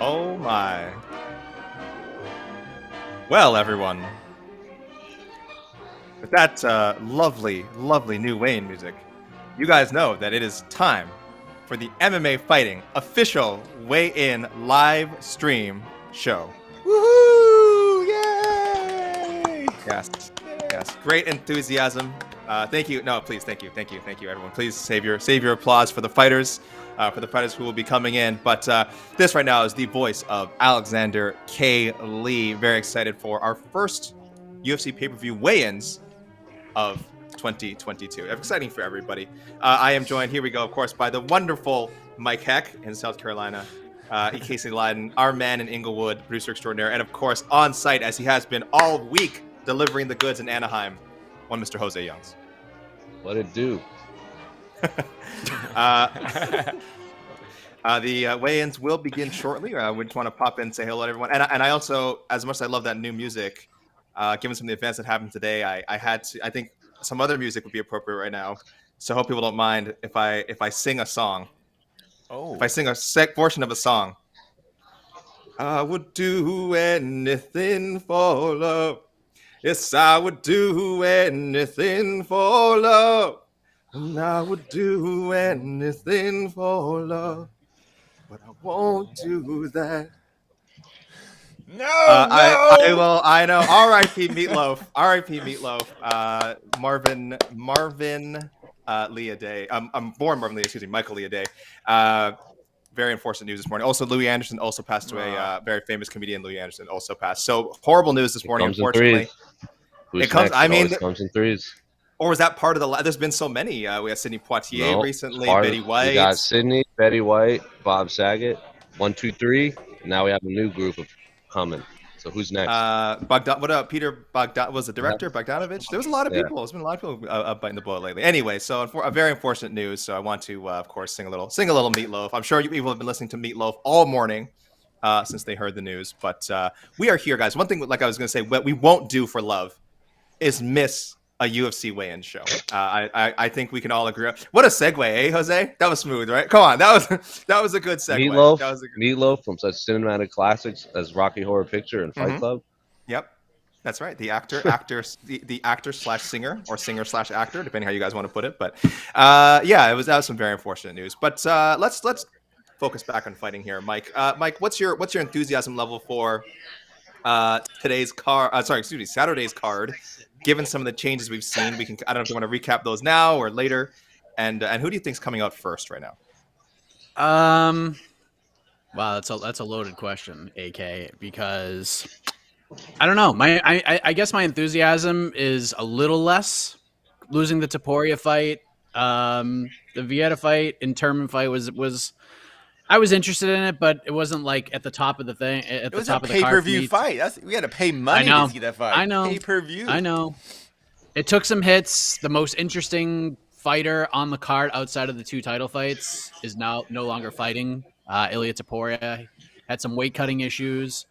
Oh my. Well, everyone, with that lovely, lovely new weigh-in music, you guys know that it is time for the MMA Fighting official weigh-in live stream show. Woohoo! Yay! Yes, yes, great enthusiasm. Thank you. No, please, thank you, everyone. Please save your applause for the fighters who will be coming in. But this right now is the voice of Alexander K. Lee. Very excited for our first UFC pay-per-view weigh-ins of 2022. Exciting for everybody. I am joined, here we go, of course, by the wonderful Mike Heck in South Carolina, Casey Lyden, our man in Inglewood, producer extraordinaire, and of course, on site as he has been all week, delivering the goods in Anaheim, one Mr. Jose Youngs. What it do? The weigh-ins will begin shortly. We just want to pop in and say hello to everyone. And I also, as much as I love that new music, given some of the events that happened today, I think some other music would be appropriate right now. So I hope people don't mind if I sing a song. Oh. If I sing a portion of a song. I would do anything for love. Yes, I would do anything for love. And I would do anything for love. But I won't do that. No, I will. I know. R.I.P. Meatloaf. R.I.P. Meatloaf. Marvin Leah Day. I'm born Marvin Leah. Excuse me, Michael Leah Day. Very unfortunate news this morning. Also, Louis Anderson also passed away. Very famous comedian Louis Anderson also passed. So horrible news this morning. Unfortunately, it comes. I mean, it comes in threes. Or was that part of the? There's been so many. We had Sidney Poitier recently. Betty White. We got Sidney, Betty White, Bob Saget. 1, 2, 3. Now we have a new group of coming. So who's next? What about Peter Bogdan? Was the director Bogdanovich? There was a lot of people. There's been a lot of people biting the bullet lately. Anyway, so a very unfortunate news. So I want to, of course, sing a little Meatloaf. I'm sure you people have been listening to Meatloaf all morning since they heard the news. But we are here, guys. One thing, like I was going to say, what we won't do for love is miss a UFC weigh-in show. I think we can all agree. What a segue, eh, Jose? That was smooth, right? Come on, that was a good segue. Meatloaf from such cinematic classics as Rocky Horror Picture and Fight Club. Yep, that's right. The actor, the actor/singer or singer/actor, depending how you guys want to put it. But that was some very unfortunate news. But let's focus back on fighting here, Mike. Mike, what's your enthusiasm level for Saturday's card? Given some of the changes we've seen, I don't know if you want to recap those now or later. And who do you think's coming out first right now? Wow, that's a loaded question, AK, because I don't know. I guess my enthusiasm is a little less. Losing the Topuria fight, the Vieta fight, Interman fight was I was interested in it, but it wasn't like at the top of the thing. It was a pay-per-view fight. We had to pay money to see that fight. I know. Pay-per-view. I know. It took some hits. The most interesting fighter on the card outside of the two title fights is now no longer fighting. Ilia Topuria had some weight cutting issues.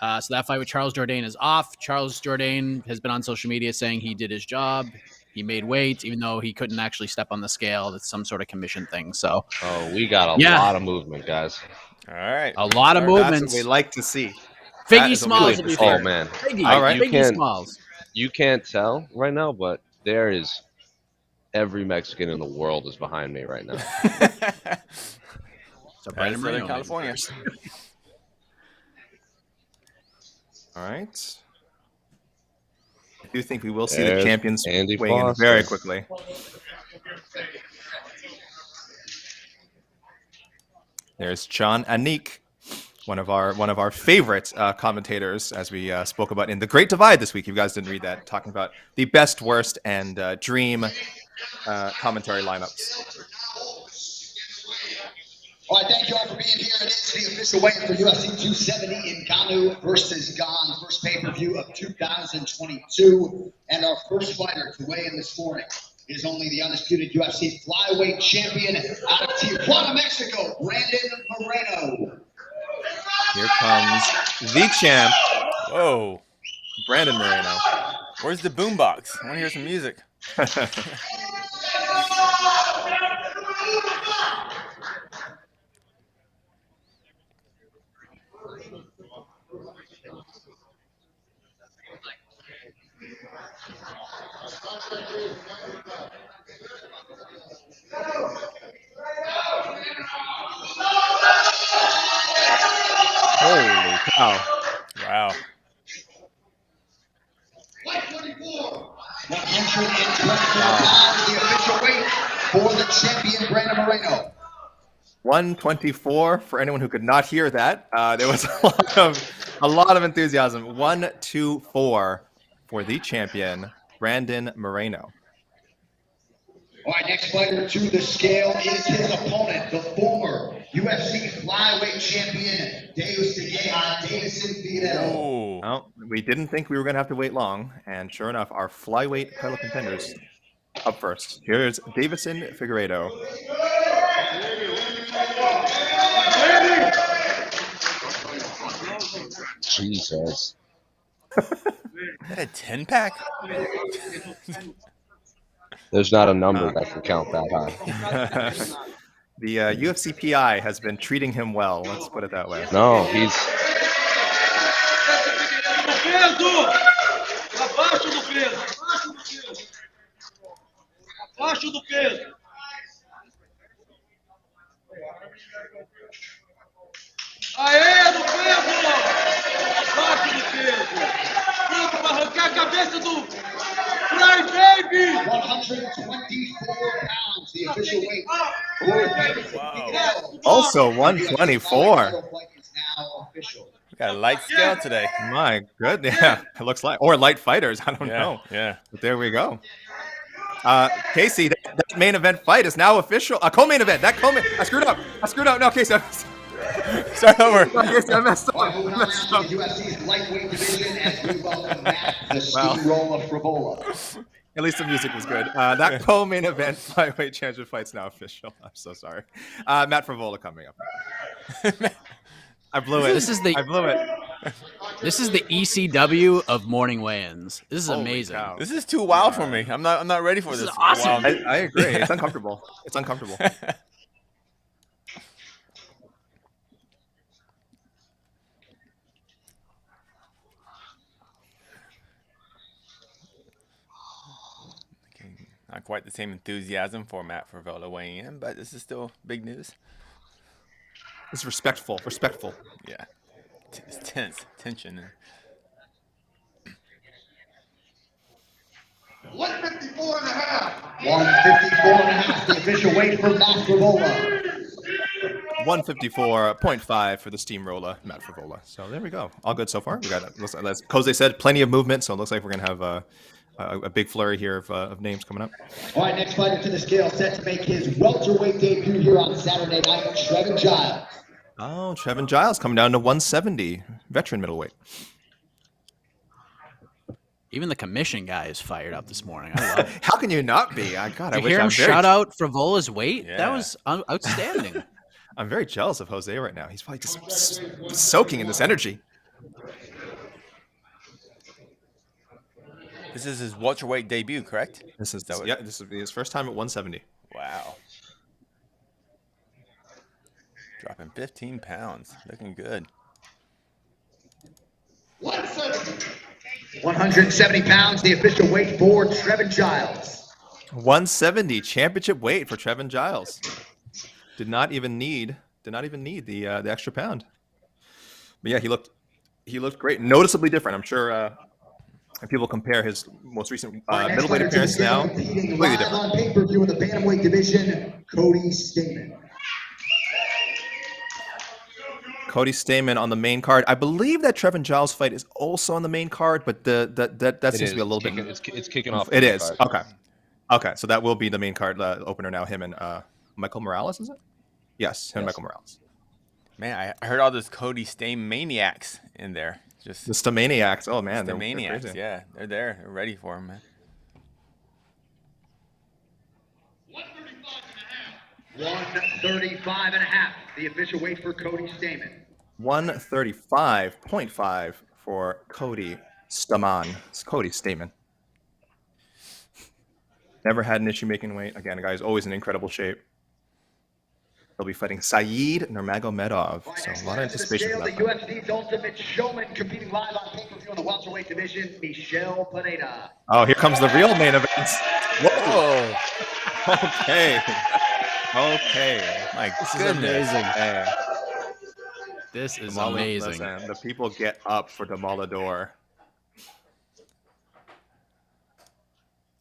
So that fight with Charles Jourdain is off. Charles Jourdain has been on social media saying he did his job. He made weight, even though he couldn't actually step on the scale. That's some sort of commission thing. So, we got a lot of movement, guys. All right, a lot of movements. That's what we like to see. Figgy Smalls will be fair. Oh man, Figgy. All right, Figgy Smalls. You can't tell right now, but there is every Mexican in the world is behind me right now. So Brandon Moreno, California. All right. I do think we will see the champions weighing in very quickly. There's John Anik, one of our favorite commentators, as we spoke about in The Great Divide this week. You guys didn't read that, talking about the best, worst, and dream commentary lineups. All right, thank you all for being here. It is the official weigh-in for UFC 270 in Ngannou versus Gane, first pay-per-view of 2022. And our first fighter to weigh in this morning is only the undisputed UFC Flyweight champion out of Tijuana, Mexico, Brandon Moreno. Here comes the champ. Whoa. Brandon Moreno. Where's the boombox? I want to hear some music. Holy cow. Wow. 124 pounds, the official weight for the champion, Brandon Moreno. 124 for anyone who could not hear that. There was a lot of enthusiasm. 124 for the champion, Brandon Moreno. All right, next fighter to the scale is his opponent, the former UFC Flyweight champion, Davison Figueiredo. Oh. Well, we didn't think we were going to have to wait long, and sure enough, our Flyweight title contenders up first. Here's Davison Figueiredo. Jesus. Is that a 10-pack? There's not a number that can count that high. The UFC PI has been treating him well. Let's put it that way. No, he's. Abaixo do peso. Aê, do peso! Abaixo do peso. Pronto para arrancar a cabeça do Fly Baby! 124 pounds, the official weight for Davison Figueiredo. Also 124. We got a light scale today. My goodness. Yeah, it looks like. Or light fighters. I don't know. Yeah. But there we go. Casey, that main event fight is now official. A co-main event. That co-main. I screwed up. No, Casey. Start over. No, Casey, I messed up. Moving on now to the UFC's lightweight division as we welcome Matt, the steamroller Frivola. At least the music was good. That co-main event flyweight championship fight's now official. I'm so sorry. Matt Frivola coming up. I blew it. I blew it. This is the ECW of morning weigh-ins. This is Holy amazing. cow. This is too wild for me. I'm not ready for this. is awesome. Wild. I agree. It's uncomfortable. It's uncomfortable. Not quite the same enthusiasm for Matt Frivola weighing in, but this is still big news. It's respectful. Respectful. Yeah. It's tense. Tension. 154 and a half. 154 and a half, the official weight for Matt Frivola. 154.5 for the steamroller, Matt Frivola. So there we go. All good so far. We got, as Jose said, plenty of movement. So it looks like we're going to have a big flurry here of names coming up. All right, next fighter to the scale, set to make his welterweight debut here on Saturday night, Trevin Giles. Oh, Trevin Giles coming down to 170, veteran middleweight. Even the commission guy is fired up this morning. I love it. How can you not be? I Did you hear him shout out Frivola's weight? Yeah. That was outstanding. I'm very jealous of Jose right now. He's probably just soaking in this energy. This is his welterweight debut, correct? This is that what- this will be his first time at 170. Wow. Dropping 15 pounds. Looking good. 170 pounds, the official weight for Trevin Giles. 170 championship weight for Trevin Giles. Did not even need the extra pound. But yeah, he looked great, noticeably different. I'm sure if people compare his most recent middleweight appearance now, completely different. On pay-per-view in the Bantamweight division, Cody Stamen. Cody Stamen on the main card. I believe that Trevin Giles fight is also on the main card, but that seems to be a little bit. It's kicking off. It is okay. So that will be the main card opener now. Him and Michael Morales, is it? Yes, him and Michael Morales. Man, I heard all those Cody Stamen maniacs in there. Just The Stamaniacs. Oh man, the they're maniacs. crazy. Yeah, they're there. They're ready for him, man. 135 and a half, the official weight for Cody Stamen. 135.5 for Cody Stamen. It's Cody Stamen. Never had an issue making weight. Again, the guy is always in incredible shape. He'll be fighting Saeed Nurmagomedov. So a lot of anticipation for the that fight. UFC's ultimate showman competing live on pay-per-view pay-per-view in the welterweight division, Michel Pineda. Oh, here comes the real main event. Whoa. Okay. Okay. My This is goodness. amazing. Hey, This is Demol- amazing. listen, the people get up for Demolador.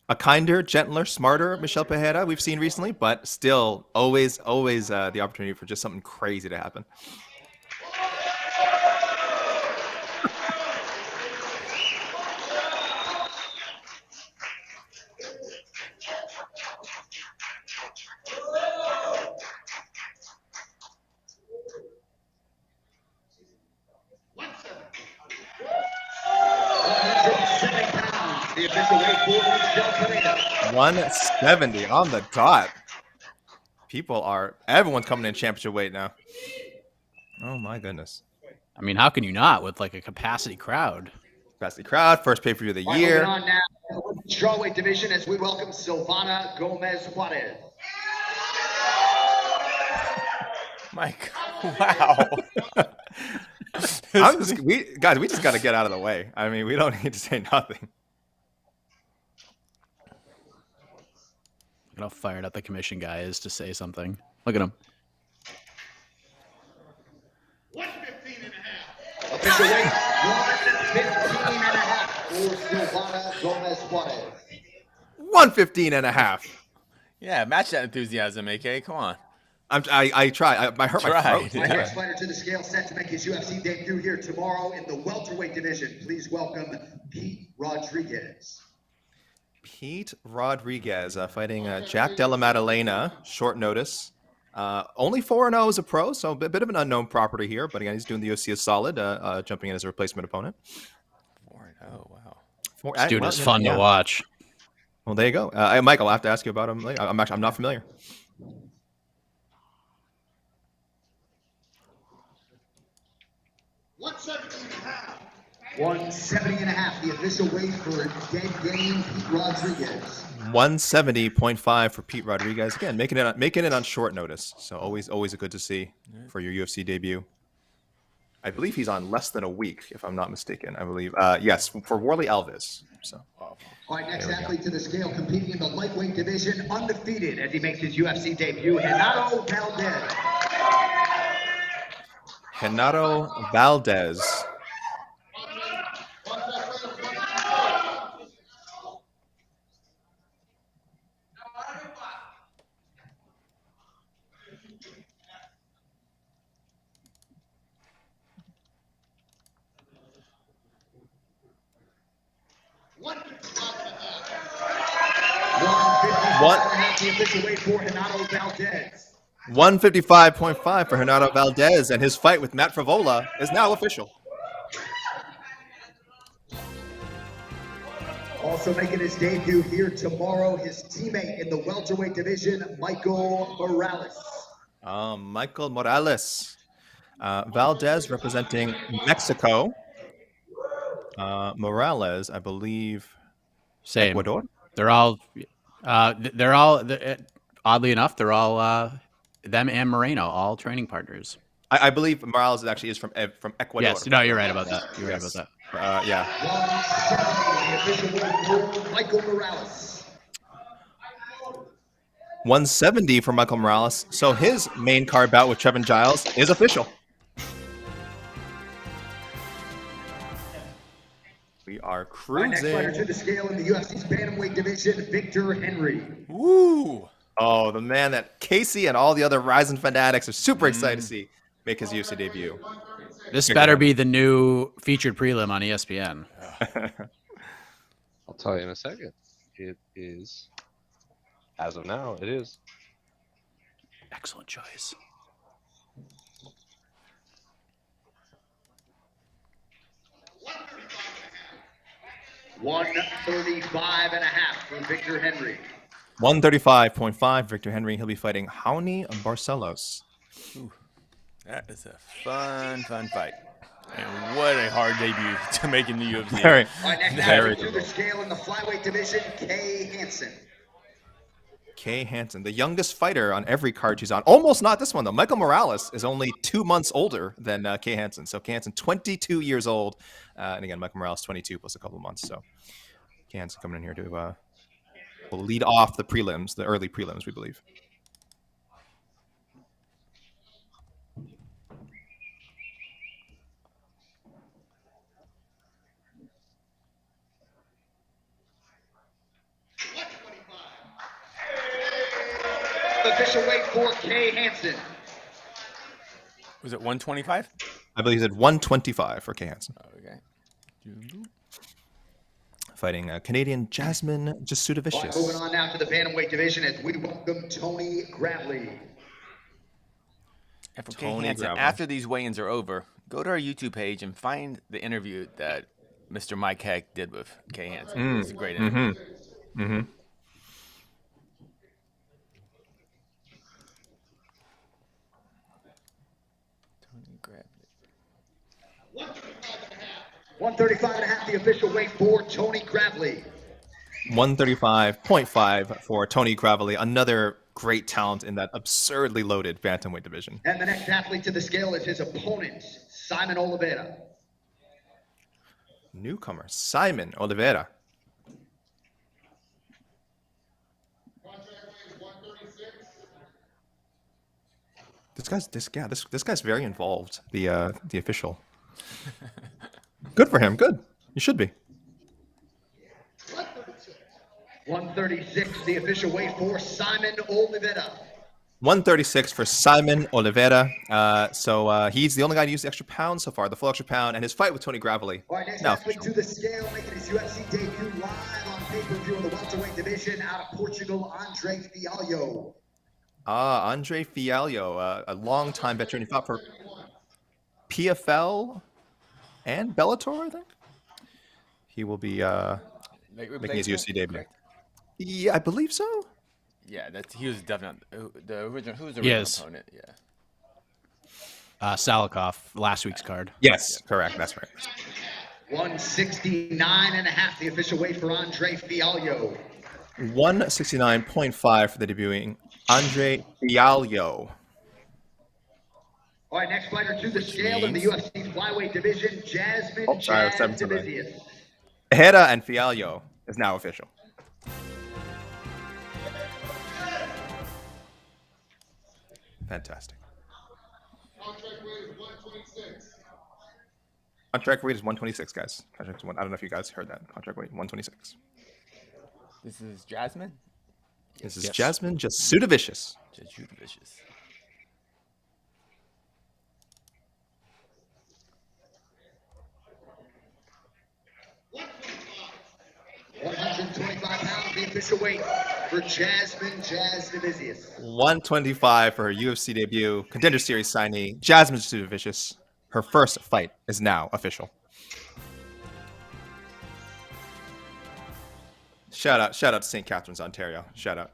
A kinder, gentler, smarter Michel Pereira we've seen recently, but still always the opportunity for just something crazy to happen. The official weight for Michel Pineda. 170 on the dot. Everyone's coming in championship weight now. Oh my goodness. I mean, how can you not with like a capacity crowd? Capacity crowd, first pay-per-view of the All right, year. moving on now to the strawweight division as we welcome Silvana Gomez Juarez. Mike. Wow. We just got to get out of the way. I mean, we don't need to say nothing. Look at how fired up the commission guy is to say something. Look at him. 115 and a half. Official weight 115 and a half for Silvana Gomez Juarez. 115 and a half. Yeah, match that enthusiasm, AK. Come on. I try. I hurt my Tried. throat. My next fighter to the scale set to make his UFC debut here tomorrow in the welterweight division. Please welcome Pete Rodriguez. Pete Rodriguez fighting Jack Della Maddalena, short notice. Only 4-0 as a pro, so a bit of an unknown property here. But again, he's doing the UFC as solid, jumping in as a replacement opponent. 4-0, wow. This dude is fun to watch. Well, there you go. Michael, I'll have to ask you about him later. I'm not familiar. $170 and a half, the official weight for dead game Pete Rodriguez. 170.5 for Pete Rodriguez. Again, making it on short notice. So always a good to see for your UFC debut. I believe he's on less than a week, if I'm not mistaken. I believe, yes, for Warley Alves. So. All right, next athlete to the scale competing in the lightweight division, undefeated as he makes his UFC debut, Renato Valdez. Renato Valdez. The official weight for Renato Valdez. 155.5 for Renato Valdez, and his fight with Matt Favola is now official. Also making his debut here tomorrow, his teammate in the welterweight division, Michael Morales. Michael Morales. Valdez representing Mexico. Morales, I believe, Same. Ecuador. They're all oddly enough, they're all them and Moreno, all training partners. I believe Morales actually is from Ecuador. Yes, no, you're right about that. You're right about that. Yeah. 170, the official weight for Michael Morales. 170 for Michael Morales. So his main card bout with Trevin Giles is official. We are My next fighter to cruising. the scale in the UFC's Bantamweight division, Victor Henry. Woo! Oh, the man that Casey and all the other Ryzen fanatics are super excited to see make his UFC debut. This better be the new featured prelim on ESPN. I'll tell you in a second. It is, as of now, it is. Excellent choice. $135 and a half for Victor Henry. 135.5 Victor Henry. He'll be fighting Raoni Barcelos. That is a fun fight. And what a hard debut to make in the UFC. Very, All right, next very athlete to the scale in the flyweight division, Kay Hansen. Kay Hansen, the youngest fighter on every card she's on. Almost not this one, though. Michael Morales is only 2 months older than Kay Hansen. So Kay Hansen, 22 years old. And again, Michael Morales, 22 plus a couple of months. So Kay Hansen coming in here to will lead off the prelims, the early prelims, we believe. Official weight for Kay Hansen. Was it 125? I believe he said 125 for Kay Hansen. Okay. Fighting Canadian Jasmine All right, Jasudavicius. moving on now to the bantamweight division as we welcome Tony Gravely. And for Kay Tony Hansen, Gravel. after these weigh-ins are over, go to our YouTube page and find the interview that Mr. Mike Heck did with Kay Hansen. It's a great interview. Mm-hmm. Tony Gravely. 135.5, the official weight for Tony Gravely. 135.5 for Tony Gravely, another great talent in that absurdly loaded bantamweight division. And the next athlete to the scale is his opponent, Simon Oliveira. Newcomer Simon Oliveira. This guy's very involved. The official. Good for him. Good. You should be. 136, the official weight for Simon Oliveira. 136 for Simon Oliveira. So he's the only guy to use the extra pound so far, the full extra pound, and his fight with Tony Gravely. All right, next Now, athlete to the scale, making his UFC debut live on pay-per-view in the welterweight division out of Portugal, Andre Fialho. Andre Fialho, a long-time veteran. He fought for PFL and Bellator, I think. He will be making his UFC debut. Yeah, I believe so. Yeah, he was definitely the original. Who was the Yes. original opponent? Yeah. Salikov, last week's card. Yes, correct. That's right. 169.5, the official weight for Andre Fialho. 169.5 for the debuting Andre Fialho. All right, next fighter to the scale in the UFC flyweight division, Jasmine Oh, sorry, Jazz 7 to the- Divisius. Tejeda and Fialho is now official. Fantastic. Contract weight is 126, guys. Contract I don't know if you guys heard that. Contract weight 126. This is Jasmine. This is Yes. Jasmine Jasudavicius. Vicious. 125 pounds, the official weight for Jasmine Jazz Divisius. 125 for her UFC debut. Contender Series signee, Jasmine Jasudavicius. Her first fight is now official. Shout out to St. Catharines, Ontario. Shout out.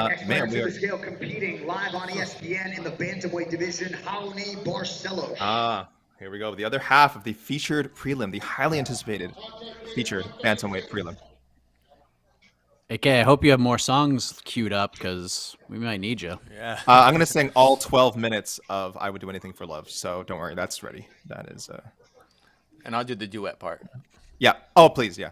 Next Man, fighter we to are. the scale competing live on ESPN in the bantamweight division, Raoni Barcelos. Here we go. The other half of the featured prelim, the highly anticipated featured bantamweight prelim. Okay, I hope you have more songs queued up because we might need you. Yeah. I'm going to sing all 12 minutes of I Would Do Anything for Love. So don't worry, that's ready. That is. And I'll do the duet part. Yeah. Oh, please. Yeah.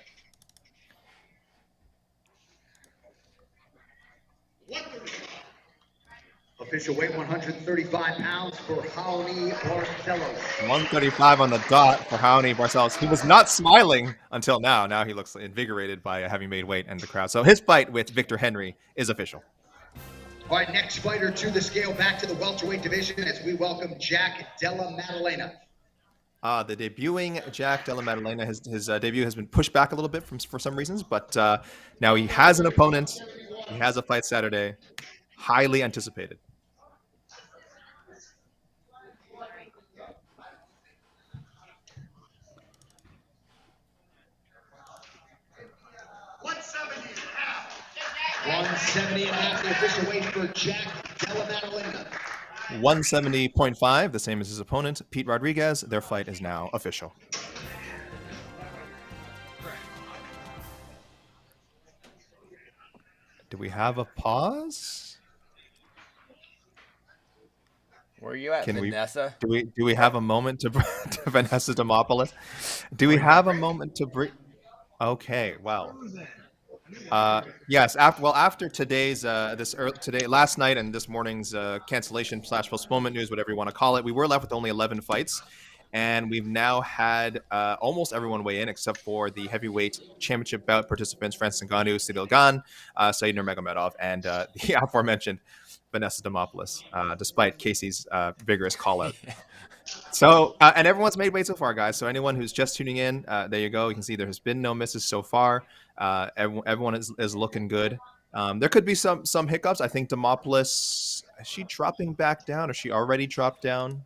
Official weight 135 pounds for Raoni Barcelos. 135 on the dot for Raoni Barcelos. He was not smiling until now. Now he looks invigorated by having made weight and the crowd. So his fight with Victor Henry is official. All right, next fighter to the scale, back to the welterweight division as we welcome Jack Della Maddalena. The debuting Jack Della Maddalena, his debut has been pushed back a little bit for some reasons, but now he has an opponent. He has a fight Saturday. Highly anticipated. $170.5, the official weight for Jack Della Maddalena. 170.5, the same as his opponent, Pete Rodriguez. Their fight is now official. Do we have a pause? Where are you at, Vanessa? Do we have a moment to Vanessa Demopoulos? Do we have a moment to bring? Okay, well, yes. After today's last night and this morning's cancellation / postponement news, whatever you want to call it, we were left with only 11 fights, and we've now had almost everyone weigh in except for the heavyweight championship bout participants: Francis Ngannou, Cyril Gane, Said Nurmagomedov, and the aforementioned Vanessa Demopoulos, despite Casey's vigorous call out. So, and everyone's made weight so far, guys. So anyone who's just tuning in, there you go. You can see there has been no misses so far. Everyone is looking good. There could be some hiccups. I think Demopoulos, is she dropping back down, or she already dropped down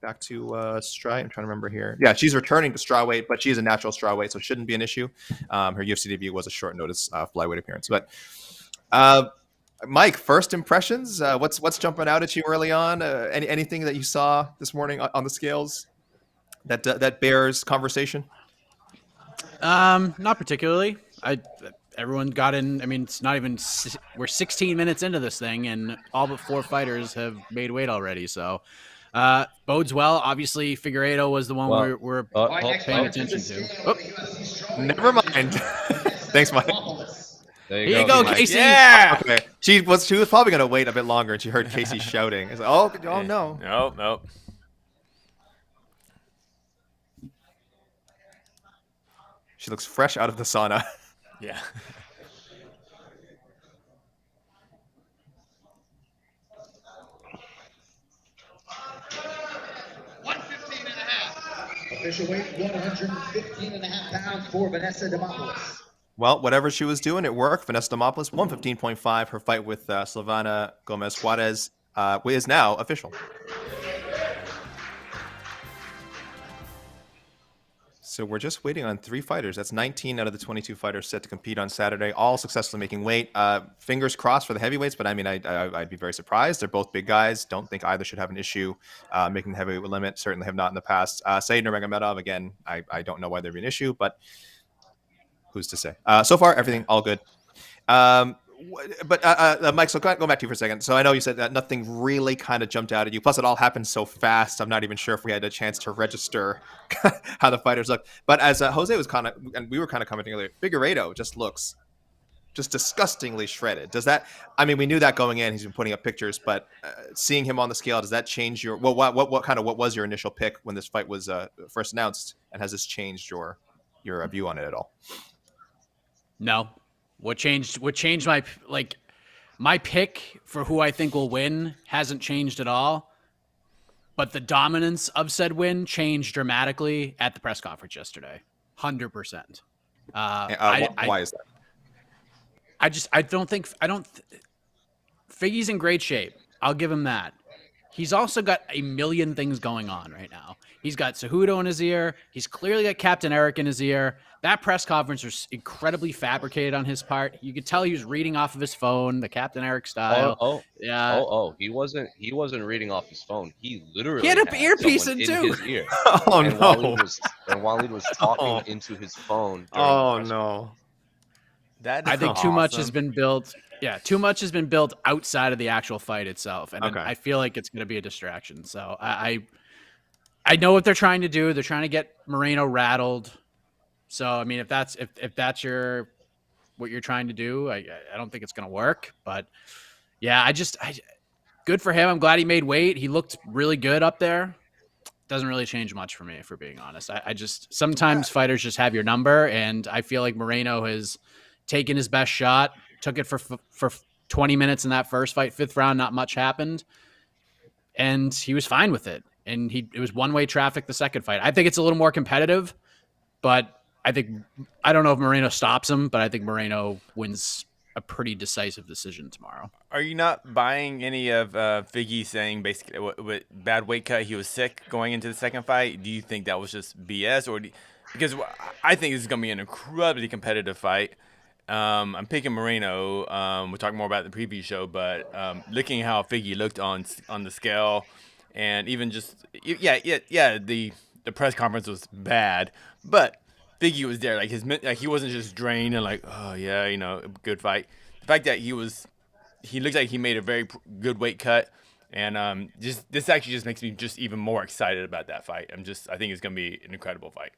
back to strawweight? I'm trying to remember here. Yeah, she's returning to strawweight, but she's a natural strawweight, so it shouldn't be an issue. Her UFC debut was a short notice flyweight appearance. But Mike, first impressions. What's jumping out at you early on? Anything that you saw this morning on the scales that bears conversation? Not particularly. Everyone got in. I mean, it's not even. We're 16 minutes into this thing, and all but 4 fighters have made weight already. So, bodes well. Obviously, Figueiredo was the one we're paying attention to. Oh, never mind. Thanks, Mike. Here you go, Casey. Yeah. Okay. She was probably gonna wait a bit longer, and she heard Casey shouting. It's like, oh no. Nope. She looks fresh out of the sauna. Yeah. Official weight 115.5 pounds for Vanessa Demopoulos. Well, whatever she was doing, it worked. Vanessa Demopoulos, 115.5. Her fight with Silvana Gomez Juarez is now official. So we're just waiting on 3 fighters. That's 19 out of the 22 fighters set to compete on Saturday, all successfully making weight. Fingers crossed for the heavyweights, but I mean, I'd be very surprised. They're both big guys. Don't think either should have an issue making the heavyweight limit. Certainly have not in the past. Said Nurmagomedov, again, I don't know why there'd be an issue, but who's to say? So far, everything all good. But Mike, so going back to you for a second. So I know you said that nothing really kind of jumped out at you. Plus, it all happened so fast. I'm not even sure if we had a chance to register how the fighters looked. But as Jose was kind of, and we were kind of commenting earlier, Figueiredo just looks just disgustingly shredded. Does that? I mean, we knew that going in. He's been putting up pictures, but seeing him on the scale, does that change your? Well, what was your initial pick when this fight was first announced, and has this changed your view on it at all? No. What changed my pick for who I think will win hasn't changed at all. But the dominance of said win changed dramatically at the press conference yesterday. 100%. Why is that? I don't Figgy's in great shape. I'll give him that. He's also got a million things going on right now. He's got Cejudo in his ear. He's clearly got Captain Eric in his ear. That press conference was incredibly fabricated on his part. You could tell he was reading off of his phone, the Captain Eric style. He wasn't reading off his phone. He literally had an earpiece in too. His ear. Oh and no! Waleed was talking into his phone. Oh no! I think too much has been built. Yeah, too much has been built outside of the actual fight itself, and I feel like it's going to be a distraction. So I know what they're trying to do. They're trying to get Moreno rattled. So I mean, if that's what you're trying to do, I don't think it's going to work. But yeah, good for him. I'm glad he made weight. He looked really good up there. Doesn't really change much for me, if we're being honest. I just sometimes fighters just have your number, and I feel like Moreno has taken his best shot. Took it for 20 minutes in that first fight. 5th round, not much happened. And he was fine with it. And it was one-way traffic the second fight. I think it's a little more competitive, but I don't know if Moreno stops him, but I think Moreno wins a pretty decisive decision tomorrow. Are you not buying any of Figgy saying basically with bad weight cut, he was sick going into the second fight? Do you think that was just BS? Because I think this is going to be an incredibly competitive fight. I'm picking Moreno. We'll talk more about the preview show, but looking how Figgy looked on the scale, and even just the press conference was bad, but Figgy was there, like he wasn't just drained and like, oh yeah, good fight. the fact that he looks like he made a very good weight cut, and this actually just makes me just even more excited about that fight. I think it's gonna be an incredible fight,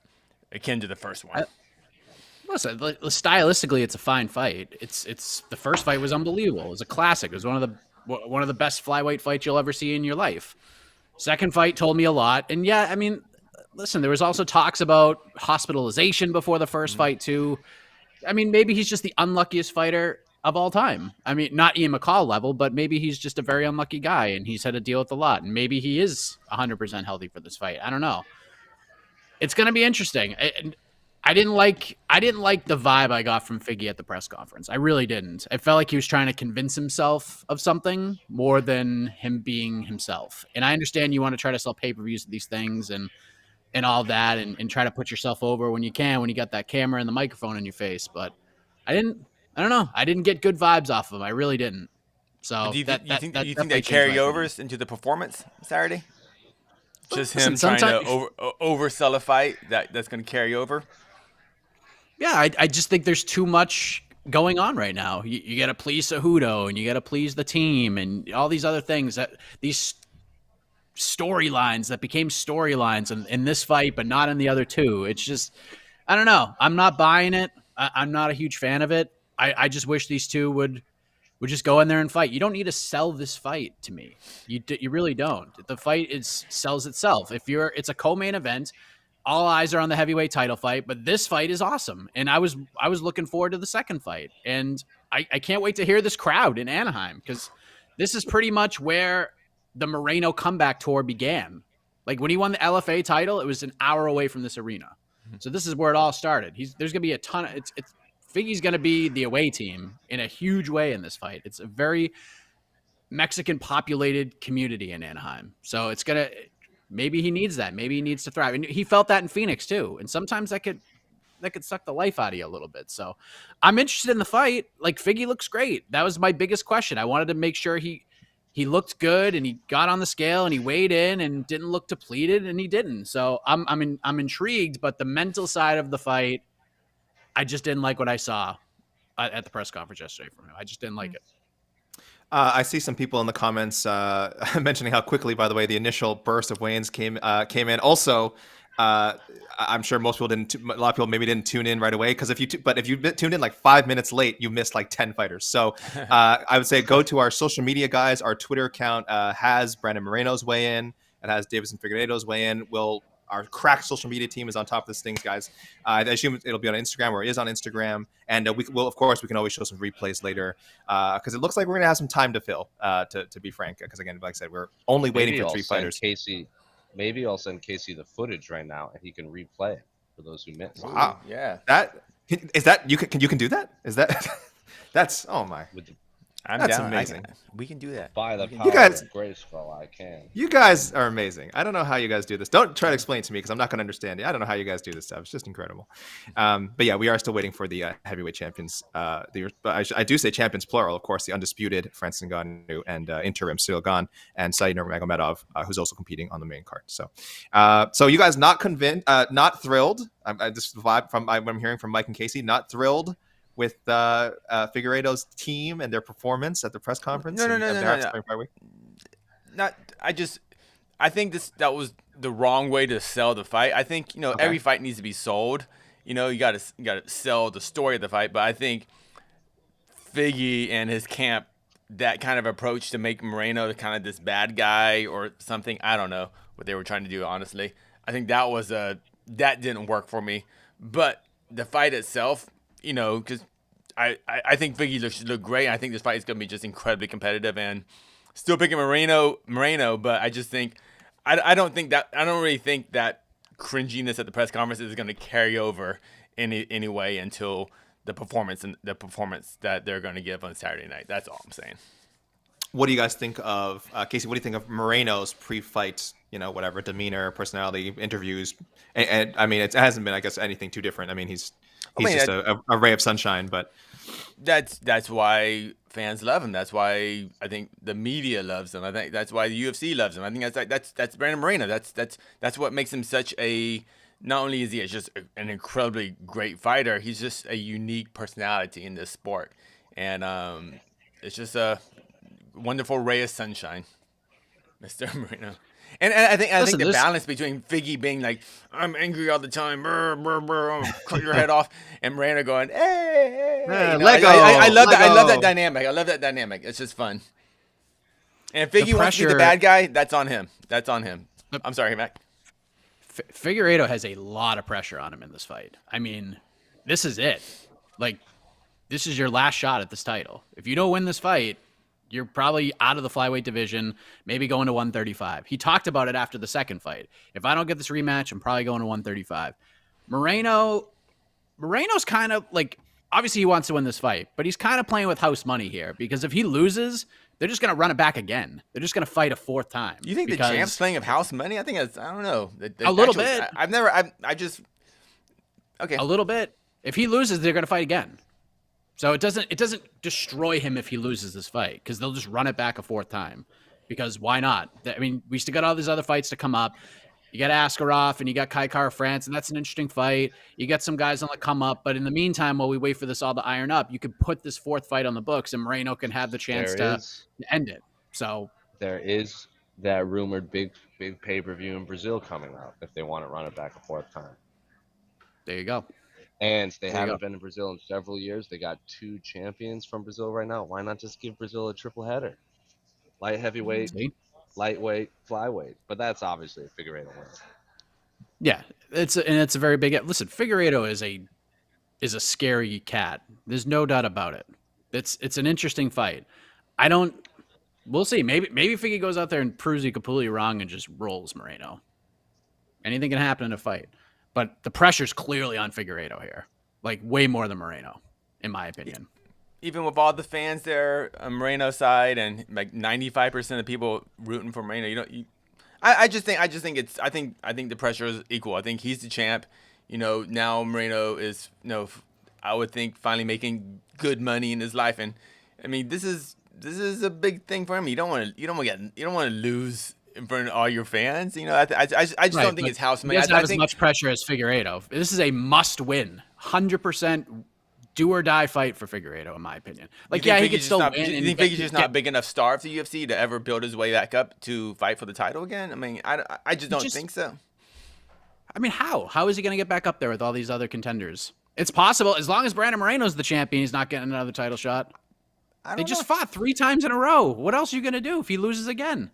akin to the first one. Listen, stylistically, it's a fine fight. It's the first fight was unbelievable. It was a classic. It was one of the best flyweight fights you'll ever see in your life. Second fight told me a lot, and yeah, I mean, listen, there was also talks about hospitalization before the first fight too. I mean, maybe he's just the unluckiest fighter of all time. I mean, not Ian McCall level, but maybe he's just a very unlucky guy, and he's had to deal with a lot. And maybe he is 100% healthy for this fight. I don't know. It's going to be interesting. I didn't like the vibe I got from Figgy at the press conference. I really didn't. I felt like he was trying to convince himself of something more than him being himself. And I understand you want to try to sell pay-per-views of these things and all that and try to put yourself over when you can, when you got that camera and the microphone in your face. But I don't know. I didn't get good vibes off of him. I really didn't. So Do you think that they carry overs into the performance Saturday? Just him trying to oversell a fight that's going to carry over? Yeah, I just think there's too much going on right now. You got to please Cejudo, and you got to please the team, and all these other things, that these storylines that became storylines in this fight, but not in the other two. It's just, I don't know. I'm not buying it. I'm not a huge fan of it. I just wish these two would just go in there and fight. You don't need to sell this fight to me. You really don't. The fight sells itself. It's a co-main event. All eyes are on the heavyweight title fight, but this fight is awesome. And I was looking forward to the second fight. And I can't wait to hear this crowd in Anaheim, because this is pretty much where the Moreno comeback tour began. Like when he won the LFA title, it was an hour away from this arena. So this is where it all started. There's going to be a ton of Figgy's going to be the away team in a huge way in this fight. It's a very Mexican populated community in Anaheim. So it's going to, maybe he needs that. Maybe he needs to thrive. And he felt that in Phoenix too. And sometimes that could suck the life out of you a little bit. So I'm interested in the fight. Like, Figgy looks great. That was my biggest question. I wanted to make sure he looked good, and he got on the scale and he weighed in and didn't look depleted, and he didn't. So I'm intrigued, but the mental side of the fight, I just didn't like what I saw at the press conference yesterday from him. I just didn't like it. I see some people in the comments mentioning how quickly, by the way, the initial burst of weigh-ins came in. Also, I'm sure most people didn't. A lot of people maybe didn't tune in right away, because if you tuned in like 5 minutes late, you missed like 10 fighters. So I would say go to our social media guys. Our Twitter account has Brandon Moreno's weigh in. It has Davison Figueiredo's weigh in. Our crack social media team is on top of this things, guys. I assume it'll be on Instagram, or it is on Instagram. And we can always show some replays later, because it looks like we're going to have some time to fill, to be frank. Because again, like I said, we're only waiting for 3 fighters. Maybe I'll send Casey the footage right now, and he can replay it for those who missed. Wow. Yeah. You can do that? Is that that's, oh my. That's down. amazing. We can do that. By the power of Graceful, I can. You guys are amazing. I don't know how you guys do this. Don't try to explain it to me, because I'm not going to understand it. I don't know how you guys do this stuff. It's just incredible. But yeah, we are still waiting for the heavyweight champions. But I do say champions plural, of course, the undisputed Francis Ngannou and interim Cyril Gane and Said Nurmagomedov, who's also competing on the main card. So you guys not convinced, not thrilled. This vibe from what I'm hearing from Mike and Casey, not thrilled with Figueiredo's team and their performance at the press conference? No. I think that was the wrong way to sell the fight. I think, every fight needs to be sold. You got to sell the story of the fight. But I think Figgy and his camp, that kind of approach to make Moreno kind of this bad guy or something, I don't know what they were trying to do, honestly. I think that didn't work for me. But the fight itself, because I think Figgy look great. I think this fight is going to be just incredibly competitive, and still picking Moreno. But I just think I don't really think that cringiness at the press conference is going to carry over anyway until the performance that they're going to give on Saturday night. That's all I'm saying. What do you guys think of Casey? What do you think of Moreno's pre-fight? Demeanor, personality, interviews, and I mean, it hasn't been, I guess, anything too different. I mean, he's just a ray of sunshine. But that's why fans love him. That's why I think the media loves him. I think that's why the UFC loves him. I think that's Brandon Moreno. That's what makes him such a. Not only is he just an incredibly great fighter, he's just a unique personality in this sport. and it's just a wonderful ray of sunshine, Mr. Moreno. And I think Listen, the this- balance between Figgy being like, I'm angry all the time, brr, brr, brr, cut your head off, and Moreno going, hey, Yeah, you know, let go, I love let that. I love that go. dynamic. I love that dynamic. It's just fun. And if Figgy wants to be the pressure- bad guy, that's on him. That's on him. I'm sorry, Mac. Figueiredo has a lot of pressure on him in this fight. I mean, this is it. Like, this is your last shot at this title. If you don't win this fight, you're probably out of the flyweight division, maybe going to 135. He talked about it after the second fight. If I don't get this rematch, I'm probably going to 135. Moreno's kind of like, obviously he wants to win this fight, but he's kind of playing with house money here because if he loses, they're just going to run it back again. They're just going to fight a fourth time. You think the champ's playing of house money? I think that's, I don't know. A little bit. I just, okay. A little bit. If he loses, they're going to fight again. So it doesn't destroy him if he loses this fight because they'll just run it back a fourth time. Because why not? I mean, we still got all these other fights to come up. You got Askarov and you got Kai Kara-France, and that's an interesting fight. You got some guys on the come up, but in the meantime, while we wait for this all to iron up, you could put this fourth fight on the books, and Moreno can have the chance to end it. So There is that rumored big pay-per-view in Brazil coming out if they want to run it back a fourth time. there you go. And they There you haven't go. been in Brazil in several years. They got 2 champions from Brazil right now. Why not just give Brazil a triple header? Light heavyweight, See? lightweight, flyweight. But that's obviously a Figueiredo win. Yeah, it's a very big. Listen, Figueiredo is a scary cat. There's no doubt about it. It's an interesting fight. We'll see. Maybe Figgy goes out there and proves you completely wrong and just rolls Moreno. Anything can happen in a fight, but the pressure's clearly on Figueiredo here, like way more than Moreno, in my opinion. Even with all the fans there on Moreno's side and like 95% of people rooting for Moreno, I just think the pressure is equal. I think he's the champ. Now Moreno is, I would think finally making good money in his life, and I mean this is a big thing for him. You don't want to lose in front of all your fans. I just don't think it's house money. He doesn't have as much pressure as Figueiredo. This is a must-win, 100% do or die fight for Figueiredo, in my opinion. Like, yeah, he could still win. You think Figueiredo's just not big enough star for the UFC to ever build his way back up to fight for the title again? I mean, I just don't think so. I mean, how? How is he going to get back up there with all these other contenders? It's possible. As long as Brandon Moreno's the champion, he's not getting another title shot. They just fought 3 times in a row. What else are you going to do if he loses again?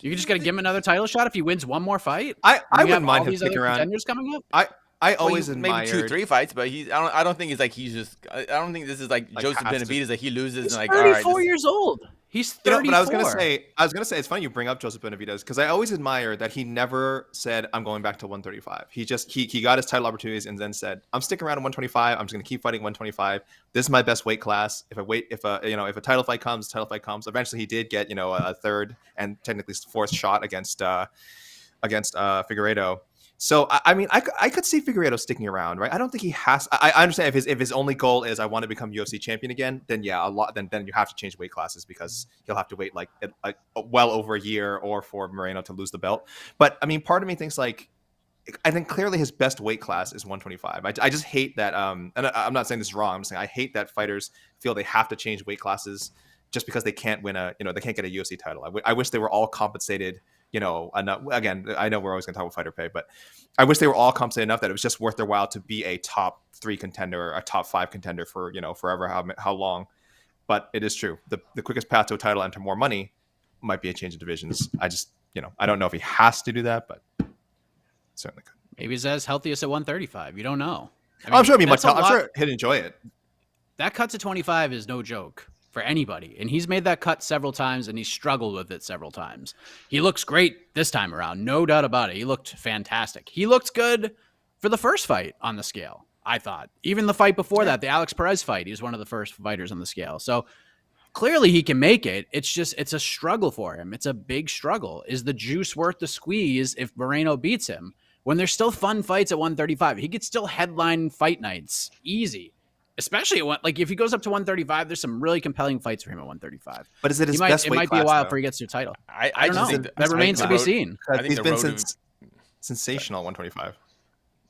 You just got to give him another title shot if he wins one more fight? I You wouldn't have mind all him these sticking other around. contenders coming up? I always admired maybe 2-3 fights, but I don't think it's like he's just. I don't think this is like Joseph has to. Benavidez that he loses He's and like 34 all right. years old. He's 34. But I was gonna say, it's funny you bring up Joseph Benavidez because I always admire that he never said I'm going back to 135. He got his title opportunities and then said I'm sticking around at 125. I'm just gonna keep fighting 125. This is my best weight class. If a title fight comes, Eventually, he did get a third and technically fourth shot against Figueiredo. So I mean, I could see Figueiredo sticking around, right? I don't think he has. I understand if his only goal is I want to become UFC champion again, then yeah, then you have to change weight classes because he'll have to wait like well over a year or for Moreno to lose the belt. But I mean, part of me thinks like I think clearly his best weight class is 125. I just hate that. And I'm not saying this is wrong. I'm saying I hate that fighters feel they have to change weight classes just because they can't win they can't get a UFC title. I wish they were all compensated. Again, I know we're always going to talk about fighter pay, but I wish they were all compensated enough that it was just worth their while to be a top 3 contender or a top 5 contender for, forever, how long. But it is true. The quickest path to a title and to more money might be a change of divisions. I just, I don't know if he has to do that, but certainly could. Maybe he's as healthiest at 135. You don't know. I'm sure I'm sure he'd enjoy it. That cut to 25 is no joke for anybody. And he's made that cut several times and he's struggled with it several times. He looks great this time around. No doubt about it. He looked fantastic. He looked good for the first fight on the scale, I thought. Even the fight before that, the Alex Perez fight, he was one of the first fighters on the scale. So clearly he can make it. It's a struggle for him. It's a big struggle. Is the juice worth the squeeze if Moreno beats him? When there's still fun fights at 135, he could still headline fight nights easy. Especially if he goes up to 135, there's some really compelling fights for him at 135. But is it his best weight class? It might be a while before he gets to title. I don't just know. think That remains to be seen. He's been sensational at 125.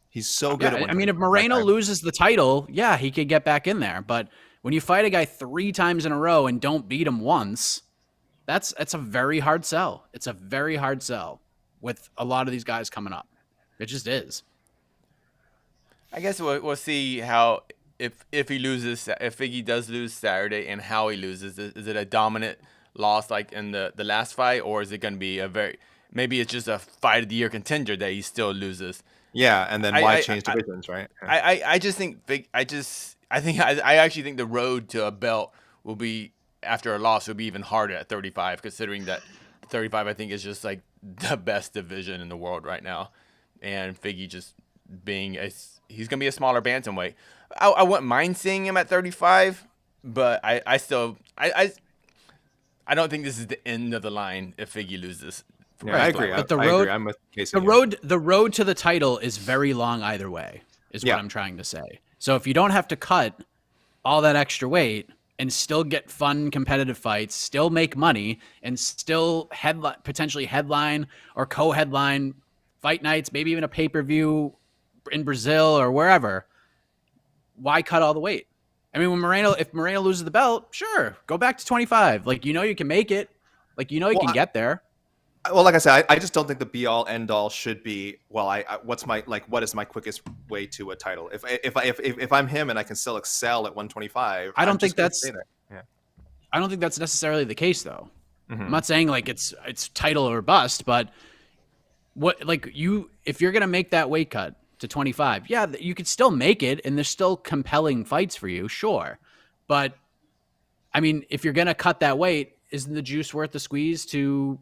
He's so good at 125. I mean, if Moreno loses the title, yeah, he could get back in there. But When you fight a guy 3 times in a row and don't beat him once, that's a very hard sell. It's a very hard sell with a lot of these guys coming up. It just is. I guess we'll see how if he loses, if Figgy does lose Saturday, and how he loses. Is it a dominant loss like in the last fight, or is it going to be maybe it's just a fight of the year contender that he still loses? Yeah, and then why change divisions, right? I actually think the road to a belt will be, after a loss, will be even harder at 35, considering that 35 I think is just like the best division in the world right now, and Figgy just being he's gonna be a smaller bantamweight. I wouldn't mind seeing him at 35, but I don't think this is the end of the line if Figgy loses. Yeah, I agree. But I agree. I'm with Casey. The road to the title is very long either way, is what I'm trying to say. So if you don't have to cut all that extra weight and still get fun competitive fights, still make money, and still potentially headline or co-headline fight nights, maybe even a pay-per-view in Brazil or wherever, why cut all the weight? I mean, if Moreno loses the belt, sure, go back to 25. Like, you can make it. Like, you can get there. Well, like I said, I just don't think the be all end all should be, well, what is my quickest way to a title? If I'm him and I can still excel at 125, I don't think that's yeah. I don't think that's necessarily the case, though. Mm-hmm. I'm not saying like it's title or bust, but if you're gonna make that weight cut to 25, yeah, you could still make it, and there's still compelling fights for you, sure. But I mean, if you're gonna cut that weight, isn't the juice worth the squeeze to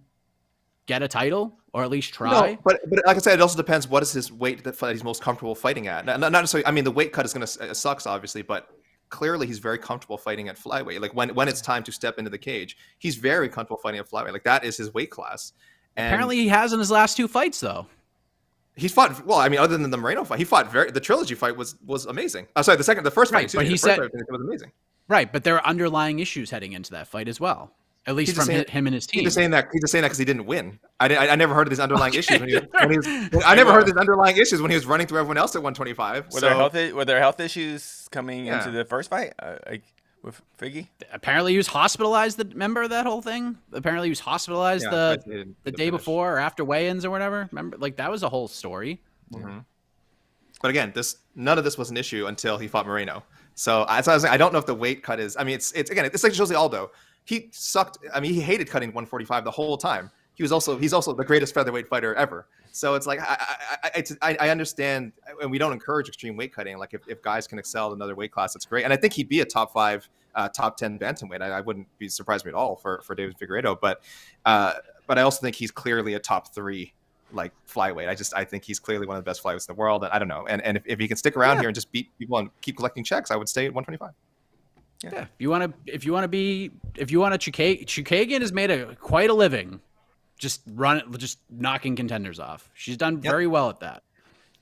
get a title, or at least try? No, but like I said, it also depends what is his weight that he's most comfortable fighting at. Not necessarily. I mean, the weight cut is sucks, obviously, but clearly he's very comfortable fighting at flyweight. Like when it's time to step into the cage, he's very comfortable fighting at flyweight. Like that is his weight class. And apparently, he has in his last 2 fights, though. He's fought well. I mean, other than the Moreno fight, he fought the trilogy fight was amazing. Sorry, the first fight. Right, but he said it was amazing. Right, but there are underlying issues heading into that fight as well. At least from him and his team. He's just saying that because he didn't win. I never heard of these underlying issues I never heard of these underlying issues when he was running through everyone else at 125. Were there health issues coming into the first fight with Figgy? Apparently, he was hospitalized. Remember that whole thing? Apparently, he was hospitalized the day before or after weigh-ins or whatever. Remember, like that was a whole story. Mm-hmm. But again, none of this was an issue until he fought Moreno. So I was saying, I don't know if the weight cut is. I mean, it's like Jose Aldo. He sucked. I mean, he hated cutting 145 the whole time. He's also the greatest featherweight fighter ever. So it's like I understand, and we don't encourage extreme weight cutting. Like if guys can excel in another weight class, it's great. And I think he'd be a top 5, top 10 bantamweight. I wouldn't be surprised at all for David Figueiredo. But I also think he's clearly a top 3 like flyweight. I think he's clearly one of the best flyweights in the world. And I don't know. And if he can stick around here and just beat people and keep collecting checks, I would stay at 125. Yeah. If you want Chukagian has made quite a living just knocking contenders off. She's done very well at that.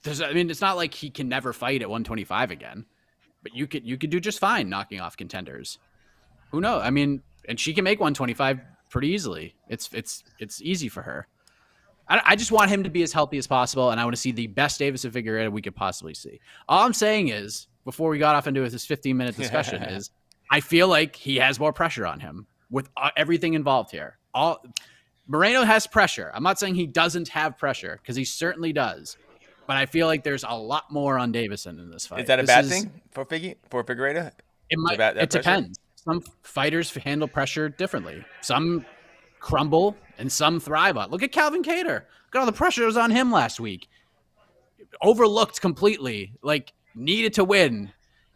It's not like he can never fight at 125 again, but you could do just fine knocking off contenders. Who knows? I mean, and she can make 125 pretty easily. It's easy for her. I just want him to be as healthy as possible, and I want to see the best Davis and Figueiredo we could possibly see. All I'm saying is, before we got off into this 15-minute discussion, is I feel like he has more pressure on him with everything involved here. Moreno has pressure. I'm not saying he doesn't have pressure, because he certainly does. But I feel like there's a lot more on Davison in this fight. Is that a bad thing for Figueiredo? It depends. Some fighters handle pressure differently. Some crumble and some thrive on. Look at Calvin Kattar. Look at all the pressure that was on him last week. Overlooked completely. Like, needed to win.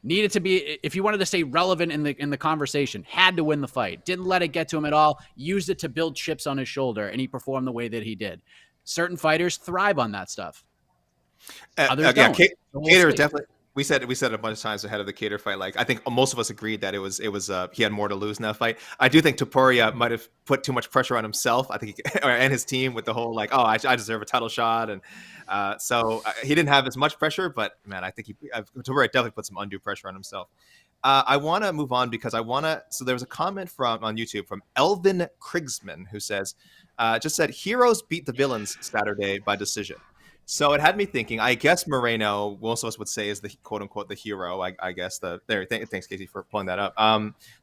Needed to be, if he wanted to stay relevant in the conversation, had to win the fight. Didn't let it get to him at all. Used it to build chips on his shoulder, and he performed the way that he did. Certain fighters thrive on that stuff. Others don't. Kattar definitely. We said it a bunch of times ahead of the Kattar fight. Like, I think most of us agreed that it was he had more to lose in that fight. I do think Topuria might have put too much pressure on himself. I think and his team with the whole like, I deserve a title shot, and so he didn't have as much pressure. But man, I think Topuria definitely put some undue pressure on himself. I want to move on because So there was a comment on YouTube from Elvin Krigsman who says, just said heroes beat the villains Saturday by decision. So it had me thinking. I guess Moreno, most of us would say, is the quote unquote the hero. I guess thanks Casey for pulling that up.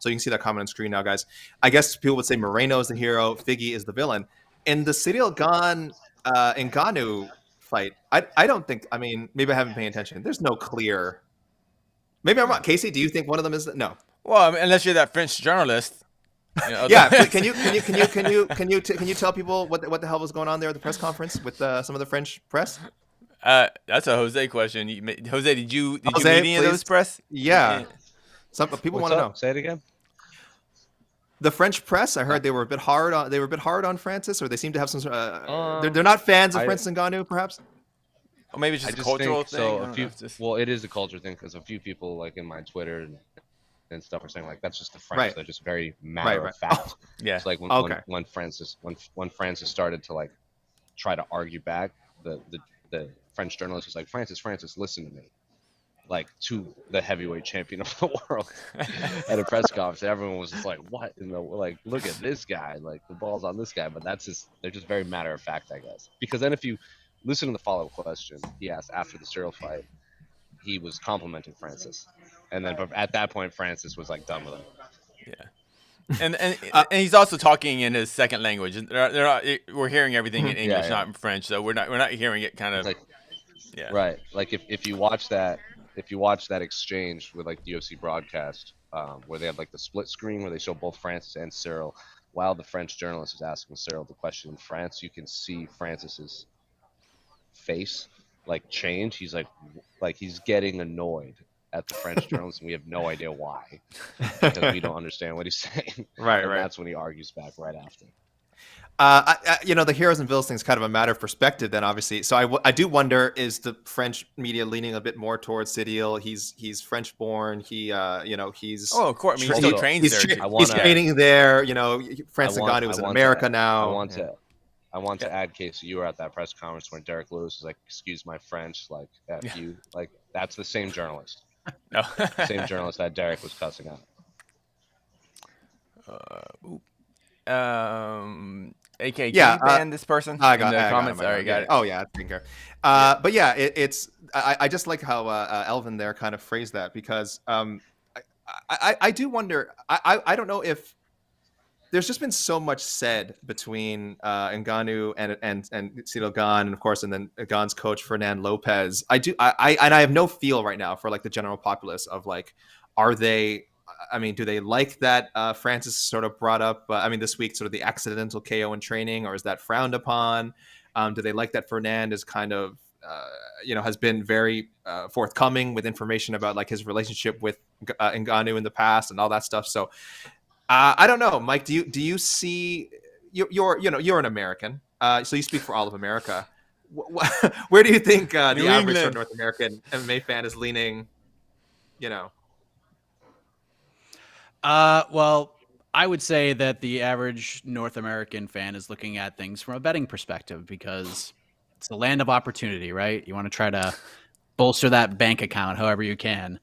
So you can see that comment on screen now, guys. I guess people would say Moreno is the hero, Figgy is the villain. In the Ciryl Gane Ngannou fight, I don't think. I mean, maybe I haven't paid attention. There's no clear. Maybe I'm wrong. Casey, do you think one of them is no? Well, I mean, unless you're that French journalist. Yeah, can you tell people what the hell was going on there at the press conference with some of the French press? That's a Jose question. Jose, did you Jose, meet any of please. those press? Yeah. Some people want to know. Say it again. The French press, I heard they were a bit hard on Francis, or they seem to have some. They're not fans of Francis Ngannou, perhaps. Or maybe it's just a cultural thing. Well, it is a culture thing because a few people like in my Twitter and stuff are saying like that's just the French. Right. They're just very matter of fact. Yeah. It's like when Francis started to like try to argue back, the French journalist was like, Francis, listen to me. Like to the heavyweight champion of the world at a press conference. Everyone was just like, what? Like, look at this guy. Like the ball's on this guy. But they're just very matter of fact, I guess. Because then if you listen to the follow-up question he asked after the Ciryl fight, he was complimenting Francis. And then at that point, Francis was like done with him. Yeah. And he's also talking in his second language. We're hearing everything in English, not in French. So we're not hearing it kind of. Like, yeah. Right. Like if you watch that exchange with like the UFC broadcast, where they have like the split screen where they show both Francis and Ciryl, while the French journalist is asking Ciryl the question in France, you can see Francis's face like change. He's like he's getting annoyed at the French journalist, and we have no idea why, because we don't understand what he's saying. Right. That's when he argues back right after. The heroes and villains thing is kind of a matter of perspective then, obviously. So I do wonder, is the French media leaning a bit more towards Ciryl? He's French born. He's of course. I mean, he still trains there. He's training there. Francis Ngannou is in America now. I want to add, Casey, you were at that press conference when Derek Lewis was like, "Excuse my French," like F you. Like that's the same journalist. No. Same journalist that Derek was cussing out. AK, can you ban this person I in got the comments? All right, got it. Oh yeah, I think. But yeah, I just like how Elvin there kind of phrased that, because I do wonder. I don't know if there's just been so much said between Ngannou and Ciryl Gane, and of course, and then Gane's coach Fernand Lopez. I have no feel right now for like the general populace of like, are they? I mean, do they like that Francis sort of brought up, this week, sort of the accidental KO in training, or is that frowned upon? Do they like that Fernand is kind of, has been very forthcoming with information about like his relationship with Ngannou in the past and all that stuff? So I don't know, Mike, do you see, you're an American, so you speak for all of America. Where do you think the average sort of North American MMA fan is leaning, Well, I would say that the average North American fan is looking at things from a betting perspective, because it's the land of opportunity, right? You want to try to bolster that bank account however you can.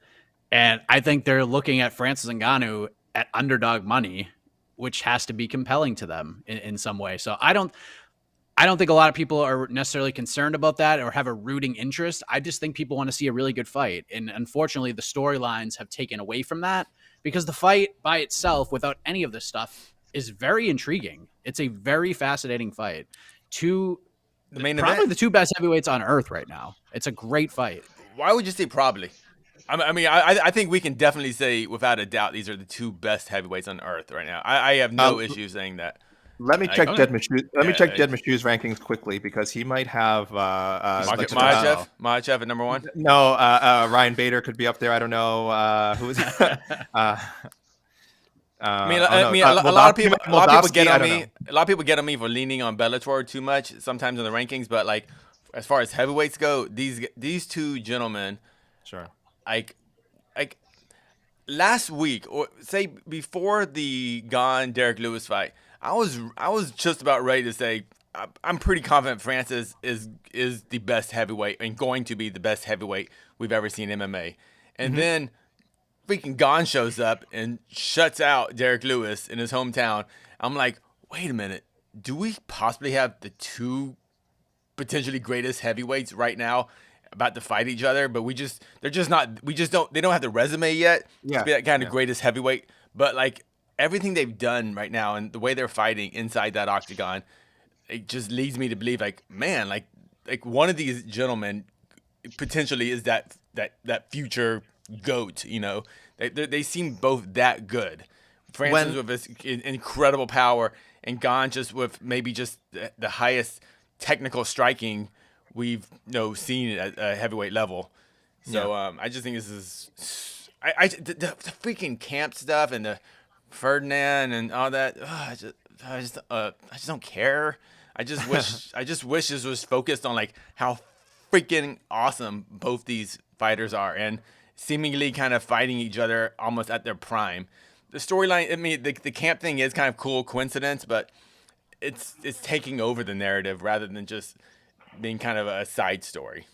And I think they're looking at Francis Ngannou at underdog money, which has to be compelling to them in some way. So I don't think a lot of people are necessarily concerned about that or have a rooting interest. I just think people want to see a really good fight. And unfortunately, the storylines have taken away from that, because the fight by itself, without any of this stuff, is very intriguing. It's a very fascinating fight. Probably the two best heavyweights on earth right now. It's a great fight. Why would you say probably? I think we can definitely say without a doubt these are the two best heavyweights on earth right now. I have no issue saying that. Let me check Jed Meshu's rankings quickly, because he might have Makhachev at number one. No, Ryan Bader could be up there. I don't know who is. A lot of people get on me. A lot of people get on me for leaning on Bellator too much sometimes in the rankings, but like as far as heavyweights go, these two gentlemen, sure. Like last week, or say before the Gane Derek Lewis fight, I was just about ready to say I'm pretty confident Francis is the best heavyweight and going to be the best heavyweight we've ever seen in MMA. And then freaking Gane shows up and shuts out Derek Lewis in his hometown. I'm like, wait a minute, do we possibly have the two potentially greatest heavyweights right now about to fight each other, but they don't have the resume yet to be that kind of greatest heavyweight. But like everything they've done right now and the way they're fighting inside that octagon, it just leads me to believe like, man, like one of these gentlemen potentially is that future GOAT, you know. They seem both that good. Francis with his incredible power, and Gane just with maybe just the highest technical striking we've seen at a heavyweight level. So I just think this is the freaking camp stuff and the Ferdinand and all that. I just don't care. I just wish this was focused on like how freaking awesome both these fighters are and seemingly kind of fighting each other almost at their prime. The storyline, I mean, the camp thing is kind of cool coincidence, but it's taking over the narrative rather than just being kind of a side story.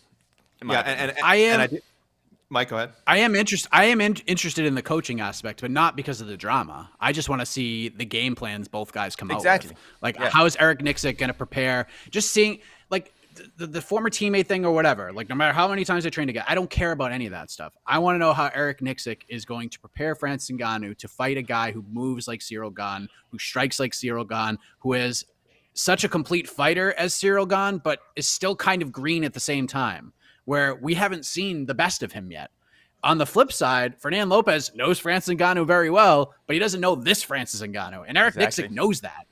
Mike, go ahead. I am interested in the coaching aspect, but not because of the drama. I just want to see the game plans both guys come out with. Like, how is Eric Nixick going to prepare? Just seeing, like, the former teammate thing or whatever. Like, no matter how many times they train together, I don't care about any of that stuff. I want to know how Eric Nixick is going to prepare Francis Ngannou to fight a guy who moves like Cyril Gane, who strikes like Cyril Gane, who is such a complete fighter as Cyril Gane, but is still kind of green at the same time, where we haven't seen the best of him yet. On the flip side, Fernando Lopez knows Francis Ngannou very well, but he doesn't know this Francis Ngannou. And Eric Nixick knows that.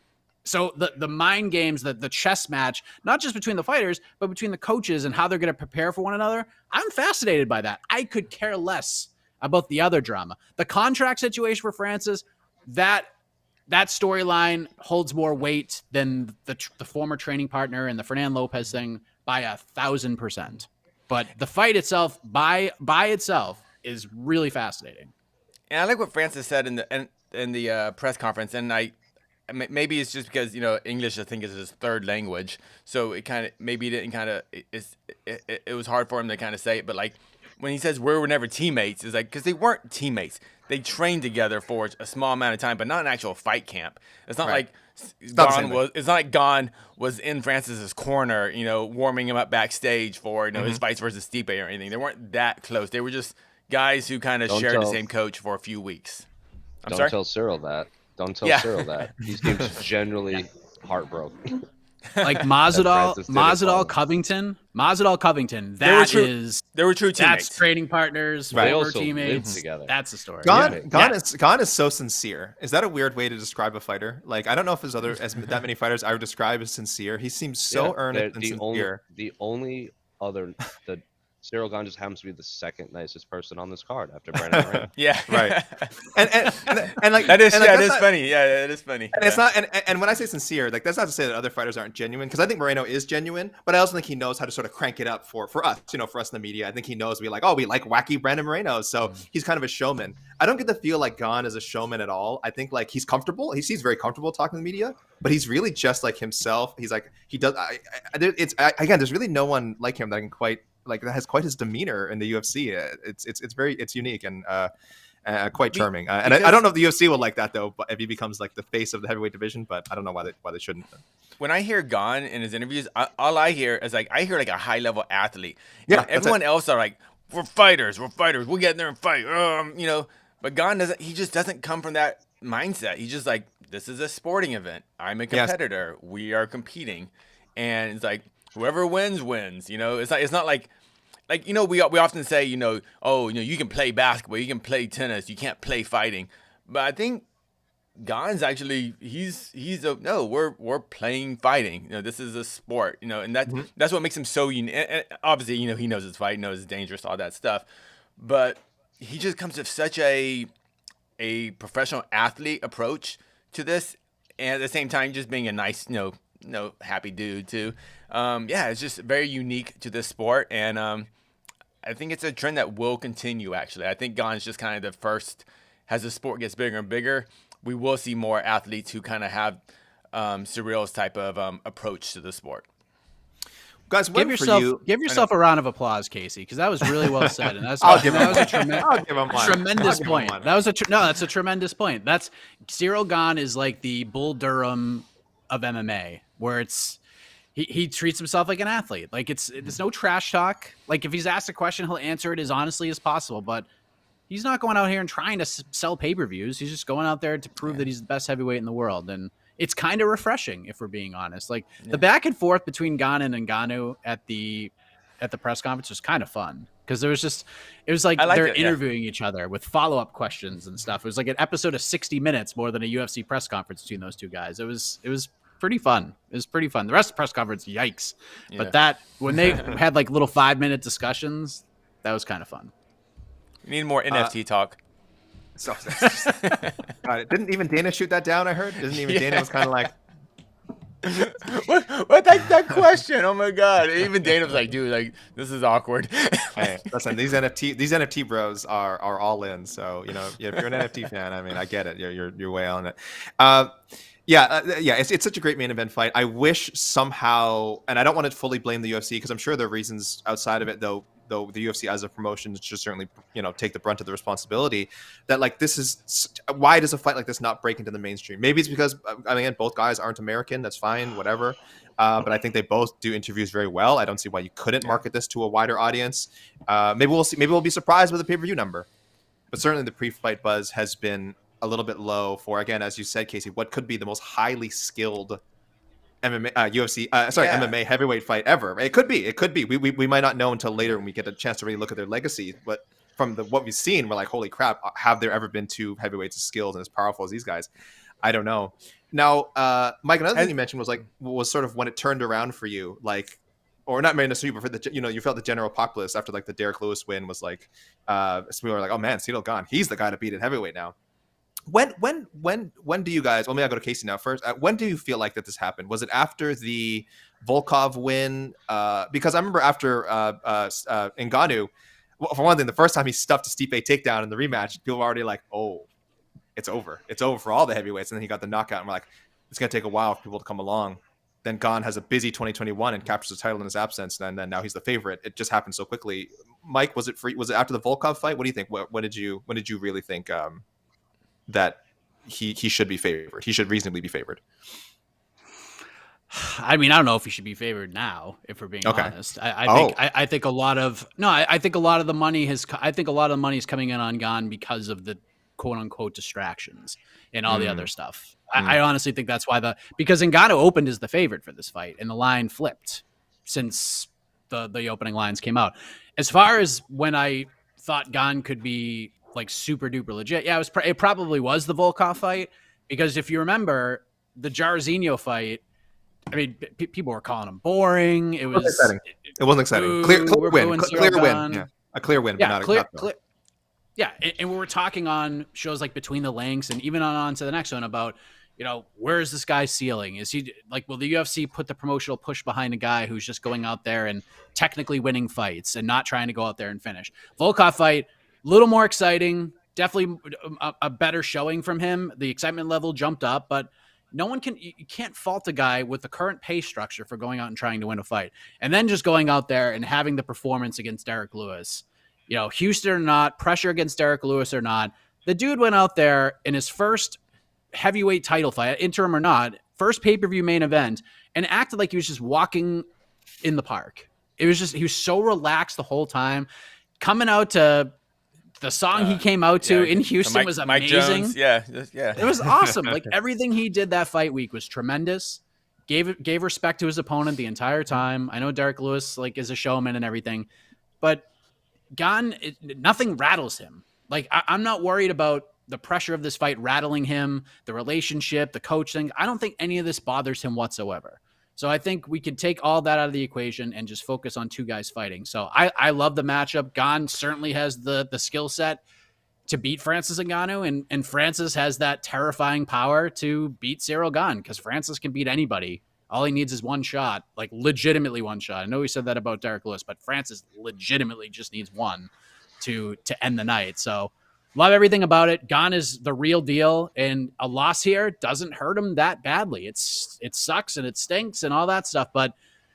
So the mind games, the chess match, not just between the fighters, but between the coaches and how they're going to prepare for one another, I'm fascinated by that. I could care less about the other drama. The contract situation for Francis, that storyline holds more weight than the former training partner and the Fernando Lopez thing by 1,000%. But the fight itself, by itself, is really fascinating. And I like what Francis said in the press conference, and maybe it's just because English I think is his third language, so it kind of maybe didn't kind of it was hard for him to kind of say it. But like when he says we were never teammates, it's like because they weren't teammates. They trained together for a small amount of time, but not an actual fight camp. It's not like Gane was in Francis's corner, warming him up backstage for his fights versus Stipe or anything. They weren't that close. They were just guys who kind of shared the same coach for a few weeks. Don't tell Cyril that. Don't tell Cyril that. He seems generally heartbroken. Like Masvidal Covington. They were true teammates. That's training partners, former teammates. Together. That's the story. Gane is so sincere. Is that a weird way to describe a fighter? Like I don't know if there's that many fighters I would describe as sincere. He seems so earnest and sincere. The only other Cyril Gane just happens to be the second nicest person on this card after Brandon Moreno. Yeah, right. and like that is funny. Yeah, it is funny. And it's not. And when I say sincere, like that's not to say that other fighters aren't genuine, because I think Moreno is genuine, but I also think he knows how to sort of crank it up for us. For us in the media, I think he knows we like wacky Brandon Moreno, so he's kind of a showman. I don't get the feel like Gane is a showman at all. I think like he's comfortable. He seems very comfortable talking to the media, but he's really just like himself. He's like he does. Again, there's really no one like him that I can quite. Like that has quite his demeanor in the UFC. It's unique and quite charming. And I don't know if the UFC will like that though, but if he becomes like the face of the heavyweight division. But I don't know why they shouldn't. When I hear Gane in his interviews, all I hear is like a high level athlete. Yeah, everyone else are like we're fighters. We'll get in there and fight. But Gane doesn't. He just doesn't come from that mindset. He's just like this is a sporting event. I'm a competitor. Yes. We are competing, and it's like. Whoever wins. It's not like we often say you can play basketball, you can play tennis, you can't play fighting. But I think Gane's actually we're playing fighting. This is a sport. And that's what makes him so unique. And obviously he knows his fight, knows it's dangerous, all that stuff. But he just comes with such a professional athlete approach to this, and at the same time just being a nice happy dude too. It's just very unique to this sport, and I think it's a trend that will continue. Actually, I think Gane's just kind of the first. As the sport gets bigger and bigger, we will see more athletes who kind of have Cyril's type of approach to the sport. Guys, give yourself a round of applause, Casey, because that was really well said, and I'll give him one. Tremendous point. That's a tremendous point. Cyril Gane is like the Bull Durham of MMA, where he treats himself like an athlete. Like there's no trash talk. Like if he's asked a question, he'll answer it as honestly as possible. But he's not going out here and trying to sell pay-per-views. He's just going out there to prove that he's the best heavyweight in the world. And it's kind of refreshing, if we're being honest. Like the back and forth between Gane and Ngannou at the press conference was kind of fun, because it was like they're interviewing each other with follow-up questions and stuff. It was like an episode of 60 Minutes more than a UFC press conference between those two guys. It was pretty fun. It was pretty fun. The rest of the press conference, yikes. Yeah. But that, when they had like little 5-minute discussions, that was kind of fun. We need more NFT talk. So, didn't even Dana shoot that down? I heard. Didn't even Dana was kind of like, what that question? Oh my god! Even Dana was like, dude, like this is awkward. Hey, listen, these NFT bros are all in. So if you're an NFT fan, I mean, I get it. You're way on it. It's such a great main event fight. I wish somehow, and I don't want to fully blame the UFC, because I'm sure there are reasons outside of it, though the UFC as a promotion should certainly take the brunt of the responsibility, that like this is, why does a fight like this not break into the mainstream? Maybe it's because again, both guys aren't American. That's fine, whatever. But I think they both do interviews very well. I don't see why you couldn't market this to a wider audience. Maybe we'll see. Maybe we'll be surprised with the pay-per-view number. But certainly the pre-fight buzz has been a little bit low for, again, as you said, Casey, what could be the most highly skilled MMA, MMA heavyweight fight ever. It could be. We might not know until later when we get a chance to really look at their legacy. But from what we've seen, we're like, holy crap, have there ever been two heavyweights as skilled and as powerful as these guys? I don't know. Now, Mike, another thing you mentioned was sort of when it turned around for you, like, or not necessarily, but for you felt the general populace after like the Derek Lewis win was like, so we were like, oh man, Ciryl Gane, he's the guy to beat at heavyweight now. When do you guys? Well, maybe I'll go to Casey now first. When do you feel like that this happened? Was it after the Volkov win? Because I remember after Ngannou, well, for one thing, the first time he stuffed a Stipe takedown in the rematch, people were already like, "Oh, it's over. It's over for all the heavyweights." And then he got the knockout, and we're like, "It's gonna take a while for people to come along." Then Gane has a busy 2021 and captures the title in his absence, and then now he's the favorite. It just happened so quickly. Mike, was it after the Volkov fight? What do you think? When did you really think? That he should be favored. He should reasonably be favored. I mean, I don't know if he should be favored now, if we're being honest. I think a lot of the money is coming in on Gane because of the quote unquote distractions and all the other stuff. I honestly think that's why because Ngannou opened as the favorite for this fight and the line flipped since the opening lines came out. As far as when I thought Gane could be like super duper legit. Yeah, it probably was the Volkov fight, because if you remember the Jairzinho fight, I mean, people were calling him boring. It wasn't exciting. Clear win. Yeah, a clear win. Yeah, but not clear. Yeah, and we were talking on shows like Between the Links and even on to the next one about, where is this guy's ceiling? Is he like, will the UFC put the promotional push behind a guy who's just going out there and technically winning fights and not trying to go out there and finish? Volkov fight, little more exciting, definitely a better showing from him. The excitement level jumped up, but you can't fault a guy with the current pay structure for going out and trying to win a fight. And then just going out there and having the performance against Derek Lewis, Houston or not, pressure against Derek Lewis or not, the dude went out there in his first heavyweight title fight, interim or not, first pay-per-view main event, and acted like he was just walking in the park. He was so relaxed the whole time. Coming out to the song he came out to in Houston was amazing. Mike Jones, yeah. It was awesome. Like everything he did that fight week was tremendous. Gave respect to his opponent the entire time. I know Derek Lewis is a showman and everything, but Gane, nothing rattles him. Like I'm not worried about the pressure of this fight rattling him, the relationship, the coaching. I don't think any of this bothers him whatsoever. So I think we could take all that out of the equation and just focus on two guys fighting. So I love the matchup. Gane certainly has the skill set to beat Francis Ngannou, and Francis has that terrifying power to beat Ciryl Gane, because Francis can beat anybody. All he needs is one shot, like legitimately one shot. I know we said that about Derek Lewis, but Francis legitimately just needs one to end the night. So love everything about it. Gane is the real deal, and a loss here doesn't hurt him that badly. It sucks and it stinks and all that stuff, but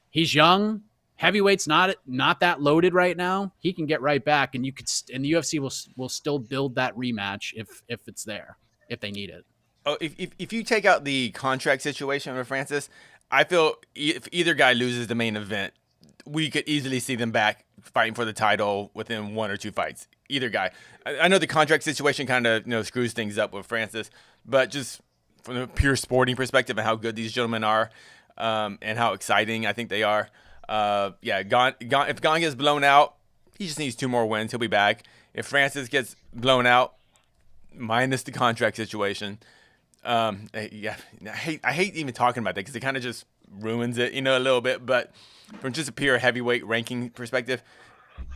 he's young. Heavyweight's not that loaded right now. He can get right back, and the UFC will still build that rematch if it's there, if they need it. Oh, if you take out the contract situation with Francis, I feel if either guy loses the main event, we could easily see them back fighting for the title within 1 or 2 fights. Either guy. I know the contract situation kind of screws things up with Francis, but just from a pure sporting perspective and how good these gentlemen are, and how exciting I think they are. Gane, if Gane gets blown out, he just needs 2 more wins. He'll be back. If Francis gets blown out, minus the contract situation, I hate even talking about that because it kind of just ruins it, a little bit. But from just a pure heavyweight ranking perspective,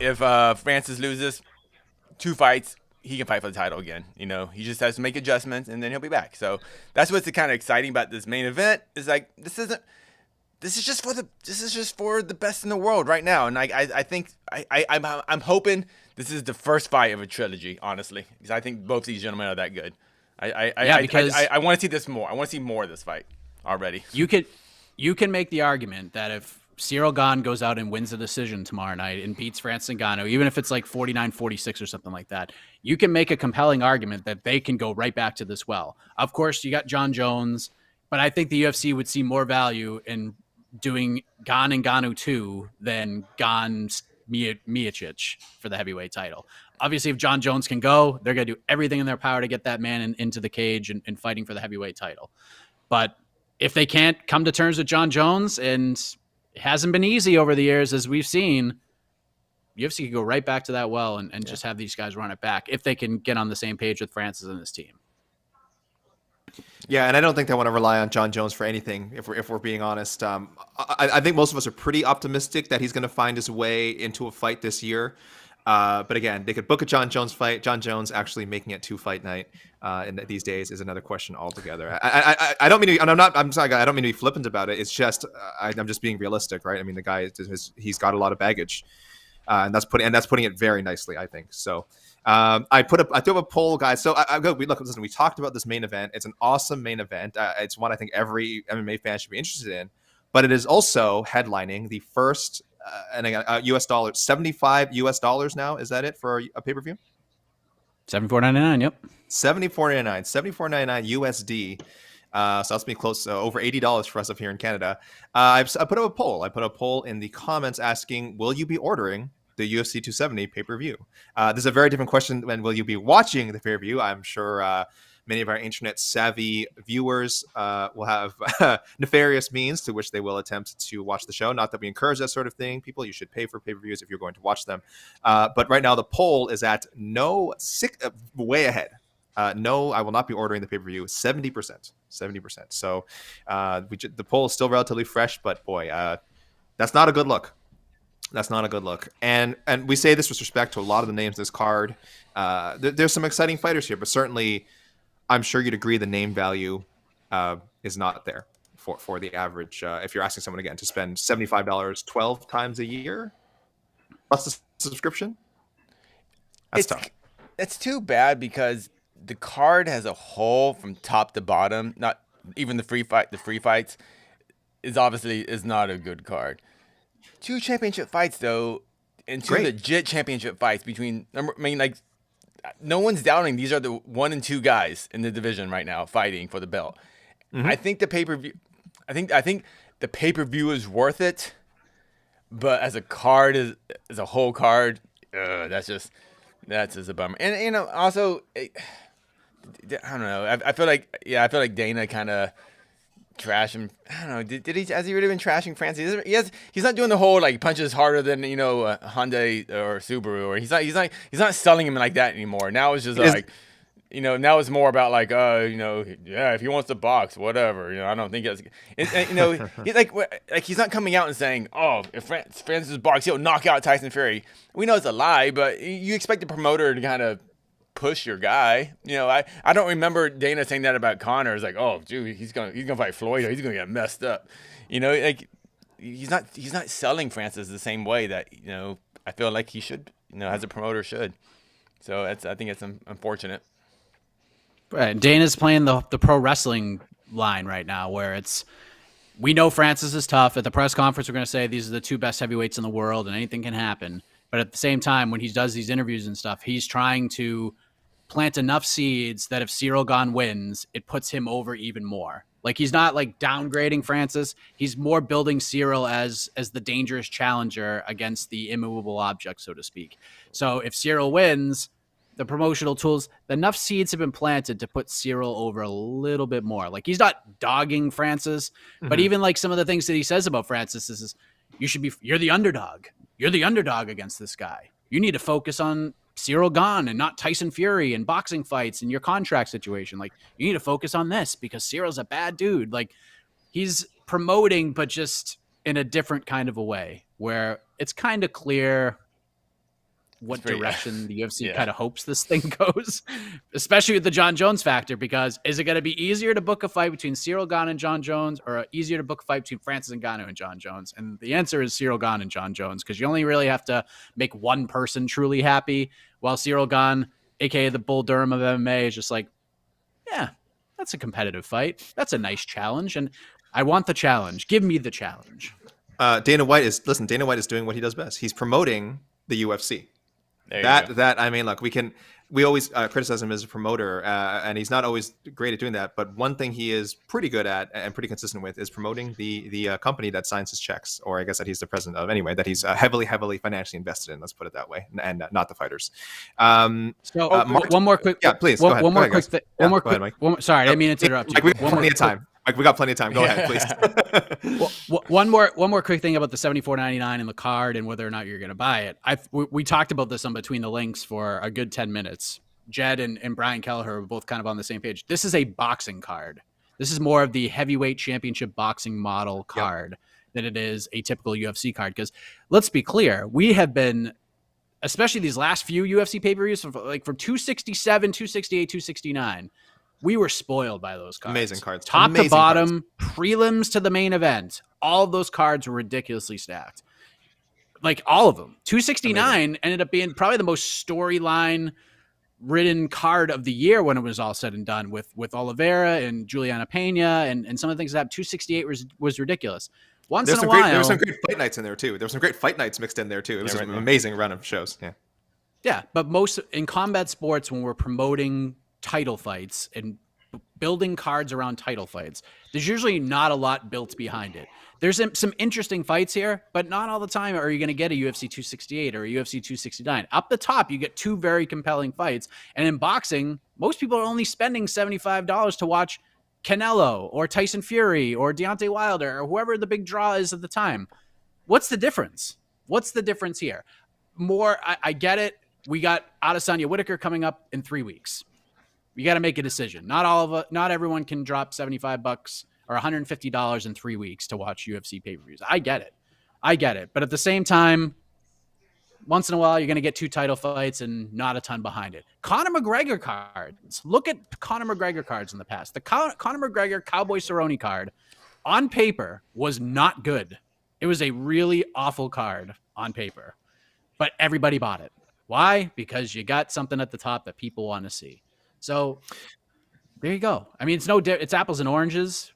if Francis loses 2 fights, he can fight for the title again. He just has to make adjustments and then he'll be back. So that's what's kind of exciting about this main event. Is like this is just for the best in the world right now. And I think I'm hoping this is the first fight of a trilogy, honestly, because I think both these gentlemen are that good. I want to see this more. I want to see more of this fight already. You can make the argument that if Cyril Gane goes out and wins the decision tomorrow night and beats Francis Ngannou, even if it's like 49-46 or something like that, you can make a compelling argument that they can go right back to this well. Of course, you got John Jones, but I think the UFC would see more value in doing Gane and Ngannou 2 than Gane Miocic for the heavyweight title. Obviously, if John Jones can go, they're going to do everything in their power to get that man into the cage and fighting for the heavyweight title. But if they can't come to terms with John Jones, and it hasn't been easy over the years, as we've seen, UFC could go right back to that well and just have these guys run it back if they can get on the same page with Francis and his team. Yeah, and I don't think they want to rely on John Jones for anything, if we're being honest. I think most of us are pretty optimistic that he's going to find his way into a fight this year. But again, they could book a John Jones fight. John Jones actually making it 2-fight night in these days is another question altogether. I don't mean to, and I'm sorry, I don't mean to be flippant about it. It's just I'm just being realistic, right? I mean, the guy he's got a lot of baggage, and that's putting it very nicely, I think. So. I threw up a poll, guys. So listen, we talked about this main event. It's an awesome main event. It's one I think every MMA fan should be interested in, but it is also headlining the first, and again, US dollar, $75 now. Is that it for a pay-per-view? $74.99. Yep. $74.99 USD. So that's be close, over $80 for us up here in Canada. I put up a poll. I put a poll in the comments asking, will you be ordering the UFC 270 pay-per-view? This is a very different question than will you be watching the pay-per-view. I'm sure many of our internet savvy viewers will have nefarious means to which they will attempt to watch the show. Not that we encourage that sort of thing. People, you should pay for pay-per-views if you're going to watch them. But right now the poll is at way ahead. No, I will not be ordering the pay-per-view. 70%. So the poll is still relatively fresh, but boy, that's not a good look. That's not a good look. And we say this with respect to a lot of the names in this card. There's some exciting fighters here, but certainly I'm sure you'd agree the name value is not there for the average. If you're asking someone, again, to spend $75 12 times a year plus the subscription, that's tough. It's too bad because the card as a whole from top to bottom, not even the free fights, is not a good card. 2 championship fights though, and 2 legit championship fights between. No one's doubting these are the 1 and 2 guys in the division right now fighting for the belt. Mm-hmm. I think the pay-per-view. I think the pay-per-view is worth it, but as a card, as a whole card, that's just a bummer. And also, I don't know. I feel like Dana kind of trash him. I don't know. Has he really been trashing Francis? He's not doing the whole like punches harder than Hyundai or Subaru, or he's not selling him like that anymore. Now it's just now it's more about like if he wants to box, whatever. I don't think he's like he's not coming out and saying, oh, if Francis box, he'll knock out Tyson Fury. We know it's a lie, but you expect the promoter to kind of push your guy. I don't remember Dana saying that about Conor. It's like, oh, dude, he's gonna fight Floyd. He's gonna get messed up. Like he's not selling Francis the same way that I feel like he should. As a promoter should. So I think it's unfortunate. Right, Dana's playing the pro wrestling line right now, where we know Francis is tough. At the press conference, we're gonna say these are the 2 best heavyweights in the world, and anything can happen. But at the same time, when he does these interviews and stuff, he's trying to plant enough seeds that if Cyril Gane wins, it puts him over even more. Like he's not like downgrading Francis. He's more building Cyril as the dangerous challenger against the immovable object, so to speak. So if Cyril wins, the promotional tools, enough seeds have been planted to put Cyril over a little bit more. Like he's not dogging Francis, but even like some of the things that he says about Francis is you're the underdog. You're the underdog against this guy. You need to focus on Cyril Gane and not Tyson Fury and boxing fights and your contract situation. Like you need to focus on this because Cyril's a bad dude. Like he's promoting, but just in a different kind of a way where it's kind of clear what direction the UFC kind of hopes this thing goes, especially with the John Jones factor, because is it going to be easier to book a fight between Cyril Gane and John Jones or easier to book a fight between Francis Ngannou and John Jones? And the answer is Cyril Gane and John Jones, because you only really have to make one person truly happy, while Cyril Gane, aka the Bull Durham of MMA, is just like, yeah, that's a competitive fight. That's a nice challenge. And I want the challenge. Give me the challenge. Dana White is doing what he does best. He's promoting the UFC. I mean, look, we always criticize him as a promoter, and he's not always great at doing that. But one thing he is pretty good at and pretty consistent with is promoting the company that signs his checks, or I guess that he's the president of anyway, that he's heavily financially invested in. Let's put it that way, and not the fighters. One more quick, please. Sorry, I didn't mean to interrupt you. We got plenty of time. We got plenty of time. Go ahead, please. One more quick thing about the $74.99 in the card and whether or not you're going to buy it. We talked about this on Between the Links for a good 10 minutes. Jed and Brian Kelleher were both kind of on the same page. This is a boxing card. This is more of the heavyweight championship boxing model card than it is a typical UFC card. Because let's be clear, we have been, especially these last few UFC pay-per-views, like from 267, 268, 269, we were spoiled by those cards. Amazing cards. Top to bottom, prelims to the main event. All of those cards were ridiculously stacked. Like all of them. 269 ended up being probably the most storyline-ridden card of the year when it was all said and done with Oliveira and Juliana Pena and some of the things that happened. 268 was ridiculous. There were some great fight nights in there, too. There were some great fight nights mixed in there, too. It was an amazing run of shows. Yeah, but most in combat sports, when we're promoting title fights and building cards around title fights, there's usually not a lot built behind it. There's some interesting fights here, but not all the time are you going to get a UFC 268 or a UFC 269. Up the top, you get two very compelling fights. And in boxing, most people are only spending $75 to watch Canelo or Tyson Fury or Deontay Wilder or whoever the big draw is at the time. What's the difference? What's the difference here? I get it. We got Adesanya Whitaker coming up in 3 weeks. You got to make a decision. Not everyone can drop $75 or $150 in 3 weeks to watch UFC pay-per-views. I get it. But at the same time, once in a while, you're going to get two title fights and not a ton behind it. Conor McGregor cards. Look at Conor McGregor cards in the past. The Conor McGregor Cowboy Cerrone card on paper was not good. It was a really awful card on paper, but everybody bought it. Why? Because you got something at the top that people want to see. So there you go. I mean, it's apples and oranges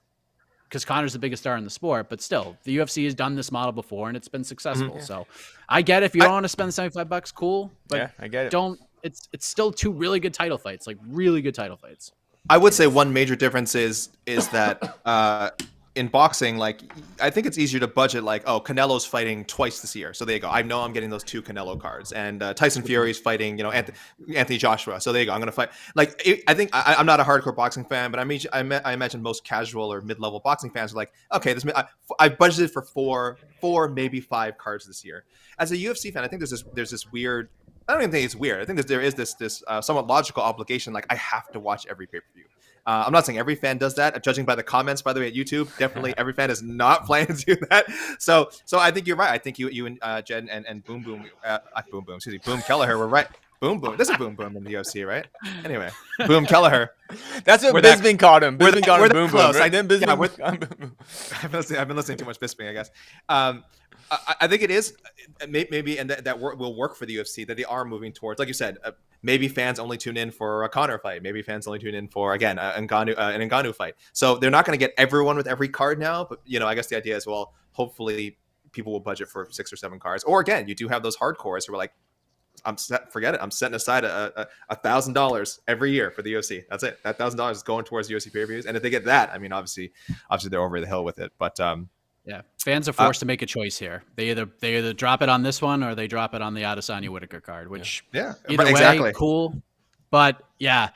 because Conor's the biggest star in the sport, but still, the UFC has done this model before and it's been successful. Mm-hmm. So I get it. If you don't want to spend $75, cool. But I get it. It's still two really good title fights, like really good title fights. I would say one major difference is that in boxing, like I think it's easier to budget like, oh, Canelo's fighting twice this year, so there you go. I know I'm getting those two Canelo cards, and Tyson Fury's fighting, Anthony Joshua, so there you go. I'm gonna fight. Like I think I'm not a hardcore boxing fan, but I imagine most casual or mid-level boxing fans are like, okay, I budgeted for four, maybe 5 cards this year. As a UFC fan, I think there's this weird. I don't even think it's weird. I think there is this somewhat logical obligation, like I have to watch every pay-per-view. I'm not saying every fan does that. Judging by the comments, by the way, at YouTube, definitely every fan is not planning to do that. So I think you're right. I think you and Jen and Boom Kelleher were right. Boom. There's a Boom in the UFC, right? Anyway, Boom Kelleher. That's what Bisping called him. Bisping called him Boom. Close. Right? Then Bisping. I've been listening too much Bisping, I guess. I think it is maybe, and that will work for the UFC, that they are moving towards, like you said, maybe fans only tune in for a Conor fight. Maybe fans only tune in for, again, an Ngannou fight. So they're not going to get everyone with every card now. But, I guess the idea is, well, hopefully people will budget for 6 or 7 cards. Or, again, you do have those hardcores who are like, forget it. I'm setting aside $1,000 every year for the UFC. That's it. That $1,000 is going towards UFC pay-per-views. And if they get that, I mean, obviously they're over the hill with it. But yeah, fans are forced to make a choice here. They either drop it on this one or they drop it on the Adesanya Whitaker card. Which either way, cool. But yeah,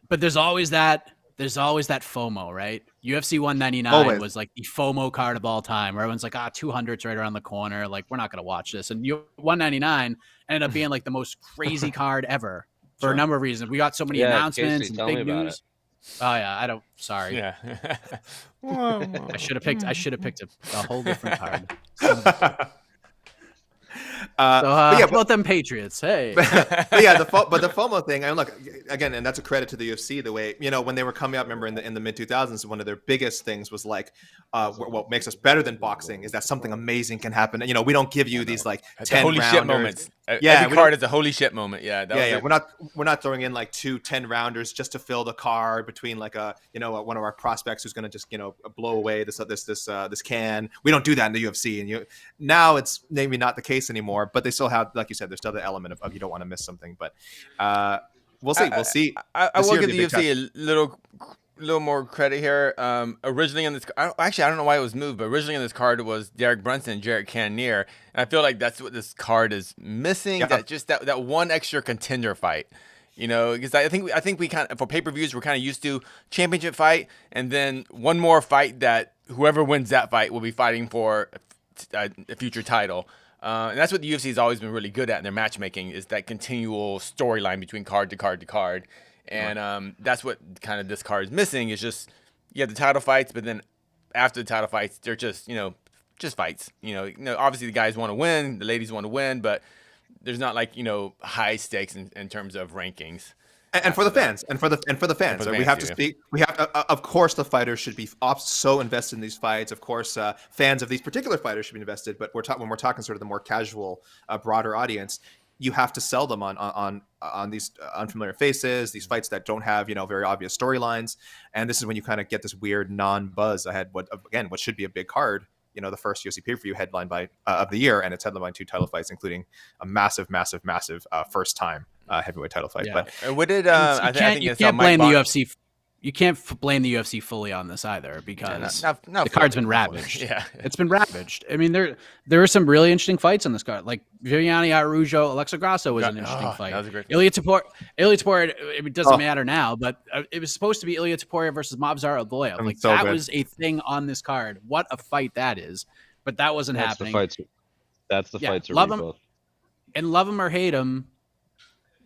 but there's always that FOMO, right? UFC 199 was like the FOMO card of all time, where everyone's like, 200's right around the corner. Like, we're not going to watch this. And 199 ended up being like the most crazy card ever for a number of reasons. We got so many announcements and big news. Oh yeah, sorry. Yeah. I should have picked a whole different card. How about them Patriots? Hey, but the FOMO thing. And look again, and that's a credit to the UFC. The way when they were coming up, remember in the mid 2000s, one of their biggest things was like, what makes us better than boxing is that something amazing can happen. We don't give you these like 10 holy shit moments. Every card is a holy shit moment. Yeah, we're not throwing in like 2 10-rounders just to fill the card between like one of our prospects who's going to just blow away this can. We don't do that in the UFC, and now it's maybe not the case anymore. But they still have, like you said, there's still the element of you don't want to miss something. But we'll see. We'll see. I will give the UFC a little more credit here. Originally in this, actually I don't know why it was moved, but originally in this card was Derek Brunson and Jarrett Cannonier, and I feel like that's what this card is missing. Yeah. That one extra contender fight. Because I think we kind of, for pay-per-views, we're kind of used to championship fight, and then one more fight that whoever wins that fight will be fighting for a future title. And that's what the UFC has always been really good at in their matchmaking, is that continual storyline between card to card to card. And that's what kind of this card is missing, is just, you have the title fights, but then after the title fights, they're just fights. Obviously the guys want to win, the ladies want to win, but there's not like, high stakes in terms of rankings. And for the fans, we have to speak. We have, of course, the fighters should be so invested in these fights. Of course, fans of these particular fighters should be invested. But when we're talking sort of the more casual, broader audience, you have to sell them on these unfamiliar faces, these fights that don't have very obvious storylines. And this is when you kind of get this weird non-buzz ahead. What should be a big card. The first UFC pay-per-view headlined of the year, and it's headlined by 2 title fights, including a massive first time heavyweight title fight. Yeah. But what did you can't blame the UFC? You can't blame the UFC fully on this either, because the card's been ravaged. Yeah, it's been ravaged. I mean, there were some really interesting fights on this card, like Viviane Araújo, Alexa Grasso was an interesting fight. That was a great fight. Ilia Topuria, it doesn't matter now, but it was supposed to be Ilia Topuria versus Movsar Evloev. Like, that was a thing on this card. What a fight that is! But that wasn't happening. That's the fights. Love him or hate him,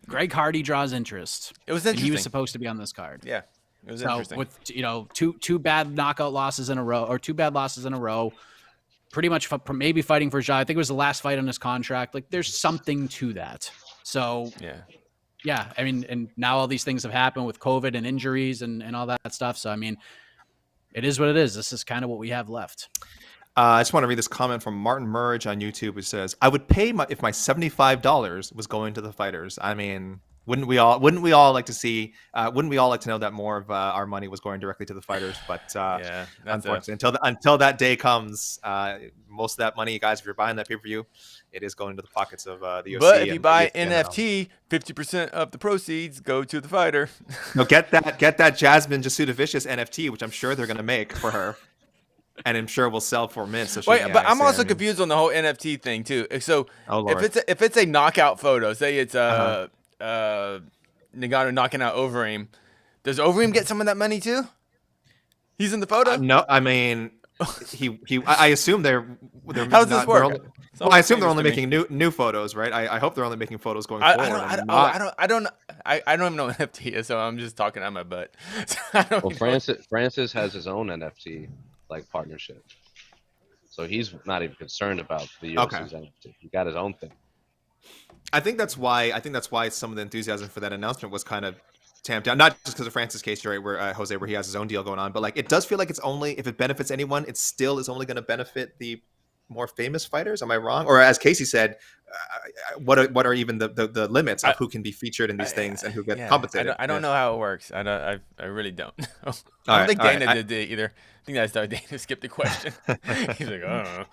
Greg Hardy draws interest. It was interesting. He was supposed to be on this card. Yeah. It was interesting. With two bad knockout losses in a row, or 2 bad losses in a row, pretty much maybe fighting for a shot. I think it was the last fight on his contract. Like, there's something to that. So yeah. I mean, and now all these things have happened with COVID and injuries and all that stuff. So I mean, it is what it is. This is kind of what we have left. I just want to read this comment from Martin Murridge on YouTube, who says, "I would pay if my $75 was going to the fighters." I mean, wouldn't we all like to see? Wouldn't we all like to know that more of our money was going directly to the fighters? But unfortunately, until that day comes, most of that money, guys, if you're buying that pay-per-view, it is going to the pockets of the UFC. But if you buy NFT, 50% of the proceeds go to the fighter. No, get that Jasmine Jasudavicius NFT, which I'm sure they're going to make for her. And I'm sure we'll sell for mints. So but I'm also confused on the whole NFT thing too. So if it's a knockout photo, say it's Ngannou knocking out Overeem, does Overeem get some of that money too? He's in the photo. No, I mean I assume they're. How does this work? I assume they're only making new photos, right? I hope they're only making photos going forward. I don't even know what NFT is, so I'm just talking out my butt. Francis has his own NFT partnership, so he's not even concerned about the UFC's NFT. He got his own thing. I think that's why some of the enthusiasm for that announcement was kind of tamped down. Not just because of Francis' case, right, where Jose, where he has his own deal going on, but it does feel like it's only, if it benefits anyone, it still is only going to benefit the more famous fighters. Am I wrong? Or as Casey said, what are even the limits of who can be featured in these things and who get compensated? I don't know how it works. I really don't know. I don't think Dana did either. I think that's how Dana skipped the question. He's like, I don't know.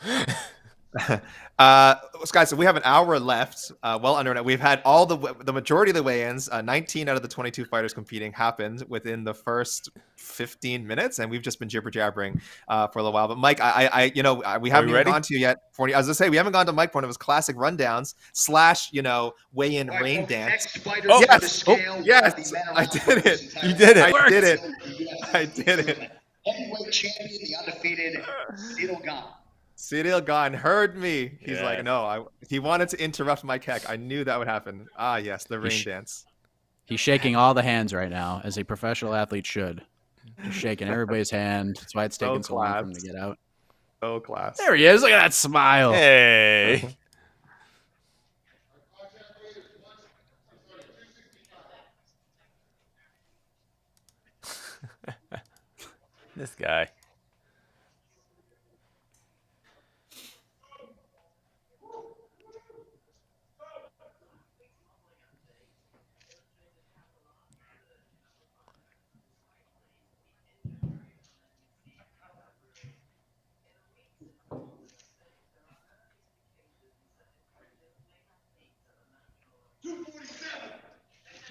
Guys, so we have an hour left. Well under it. We've had all the majority of the weigh-ins. 19 out of the 22 fighters competing happened within the first 15 minutes, and we've just been jibber jabbering for a little while. But Mike, we haven't even gone to you yet. I was gonna say we haven't gone to Mike for one of his classic rundowns / weigh-in rain dance. Oh, yes, yes, I did it. You did it. I did it. I did it. Heavyweight champion, the undefeated Ciryl Gane. Ciryl Gane heard me. He's Yeah. like, no, he wanted to interrupt my keck. I knew that would happen. Ah, yes, the rain dance. He's shaking all the hands right now, as a professional athlete should. Just shaking everybody's hand. That's why it's taking so long for him to get out. Oh, class. There he is. Look at that smile. Hey. This guy.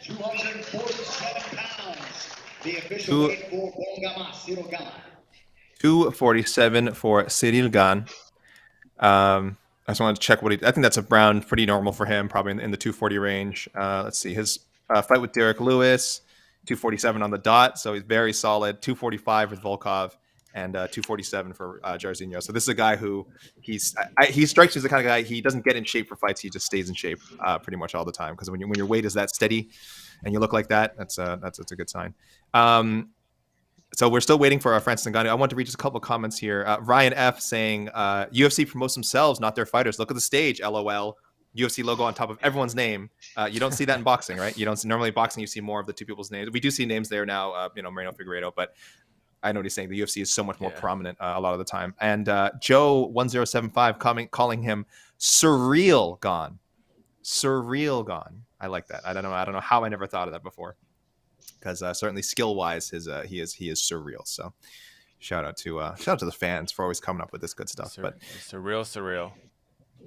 £247. The official weight for Ciryl Gane. 247 for Ciryl Gane. I just wanted to check I think that's around pretty normal for him, probably in the 240 range. Let's see. His fight with Derek Lewis, 247 on the dot. So he's very solid. 245 with Volkov and 247 for Jairzinho. So this is a guy who he strikes me as the kind of guy, he doesn't get in shape for fights. He just stays in shape pretty much all the time. Because when your weight is that steady and you look like that, that's a good sign. So we're still waiting for Francis Ngannou. I want to read just a couple of comments here. Ryan F saying, UFC promotes themselves, not their fighters. Look at the stage, LOL. UFC logo on top of everyone's name. You don't see that in boxing, right? You don't see, normally boxing, you see more of the two people's names. We do see names there now, Moreno, Figueiredo, but I know what he's saying. The UFC is so much more prominent a lot of the time. And Joe1075 calling him Surreal Gone. Surreal Gone. I like that. I don't know how I never thought of that before. Because certainly skill-wise, he is surreal. So shout out to the fans for always coming up with this good stuff. But surreal.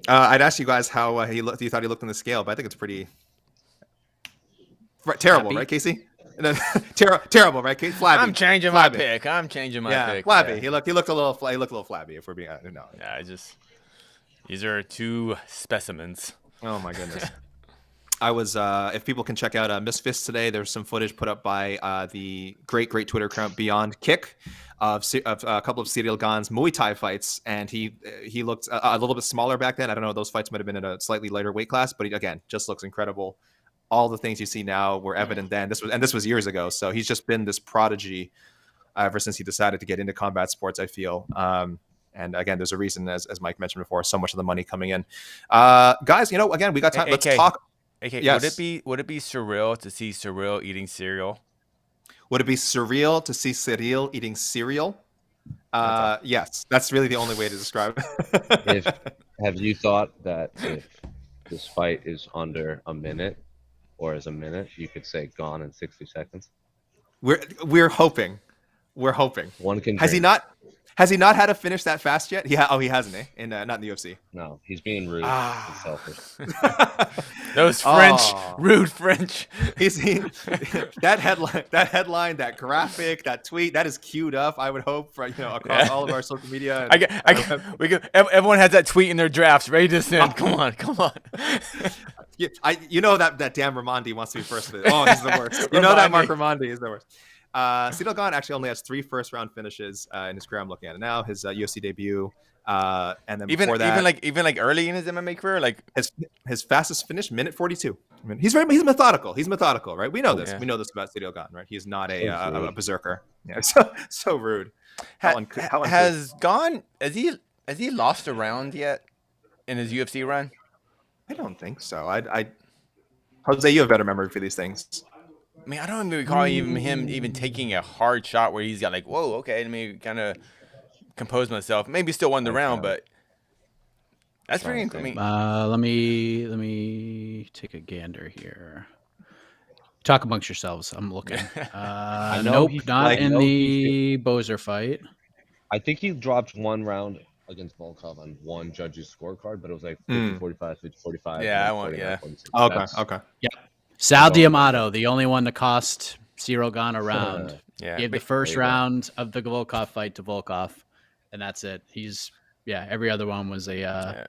I'd ask you guys how you thought he looked on the scale, but I think it's pretty terrible, right, Casey? Terrible, right, Casey? Flabby. I'm changing my pick. Yeah, flabby. He looked a little flabby. If we're being no. Yeah, these are two specimens. Oh my goodness. I was, if people can check out Miss Fist today, there's some footage put up by the great Twitter account Beyond Kick of a couple of Ciryl Gane's Muay Thai fights, and he looked a little bit smaller back then. I don't know, those fights might have been in a slightly lighter weight class, but he, again, just looks incredible. All the things you see now were evident then. This was years ago, so he's just been this prodigy ever since he decided to get into combat sports, I feel. And again, there's a reason, as Mike mentioned before, so much of the money coming in. Guys, again, we got time. Let's talk. Okay, yes. Would it be surreal to see Ciryl eating cereal? Would it be surreal to see Ciryl eating cereal? Yes, that's really the only way to describe it. Have you thought that if this fight is under a minute or is a minute, you could say gone in 60 seconds? We're hoping. We're hoping. One can. Has he not had to finish that fast yet? He hasn't, eh? Not in the UFC. No, he's being rude. He's selfish. Those French, rude French. That headline, that graphic, that tweet, that is queued up. I would hope for across all of our social media. Everyone has that tweet in their drafts ready to send. Come on. That damn Ramondi wants to be first. Oh, he's the worst. That Mark Ramondi is the worst. Ciryl Gane actually only has 3 first-round finishes in his career. I'm looking at it now. His UFC debut, and then before that, even early in his MMA career, like his fastest finish, minute 42. I mean, he's methodical. He's methodical, right? We know this. Yeah. We know this about Ciryl Gane, right? He's not a berserker. Yeah, so rude. Has he lost a round yet in his UFC run? I don't think so. Jose, you have better memory for these things. I mean, I don't even recall him taking a hard shot where he's got like, whoa, okay, let me kind of compose myself. Maybe still won the round, but that's pretty incredible. Let me take a gander here. Talk amongst yourselves. I'm looking. Nope, not in the Bozer fight. I think he dropped one round against Volkov on one judge's scorecard, but it was like 50-45, 50-45. Yeah, I and want. 49, Yeah. 46. Okay. That's- Okay. Sal That's all I'm D'Amato, the only one to cost Cyril Gane a round. Yeah. Gave the but- first there you go. round of the Volkov fight to Volkov, and that's it. Every other one was a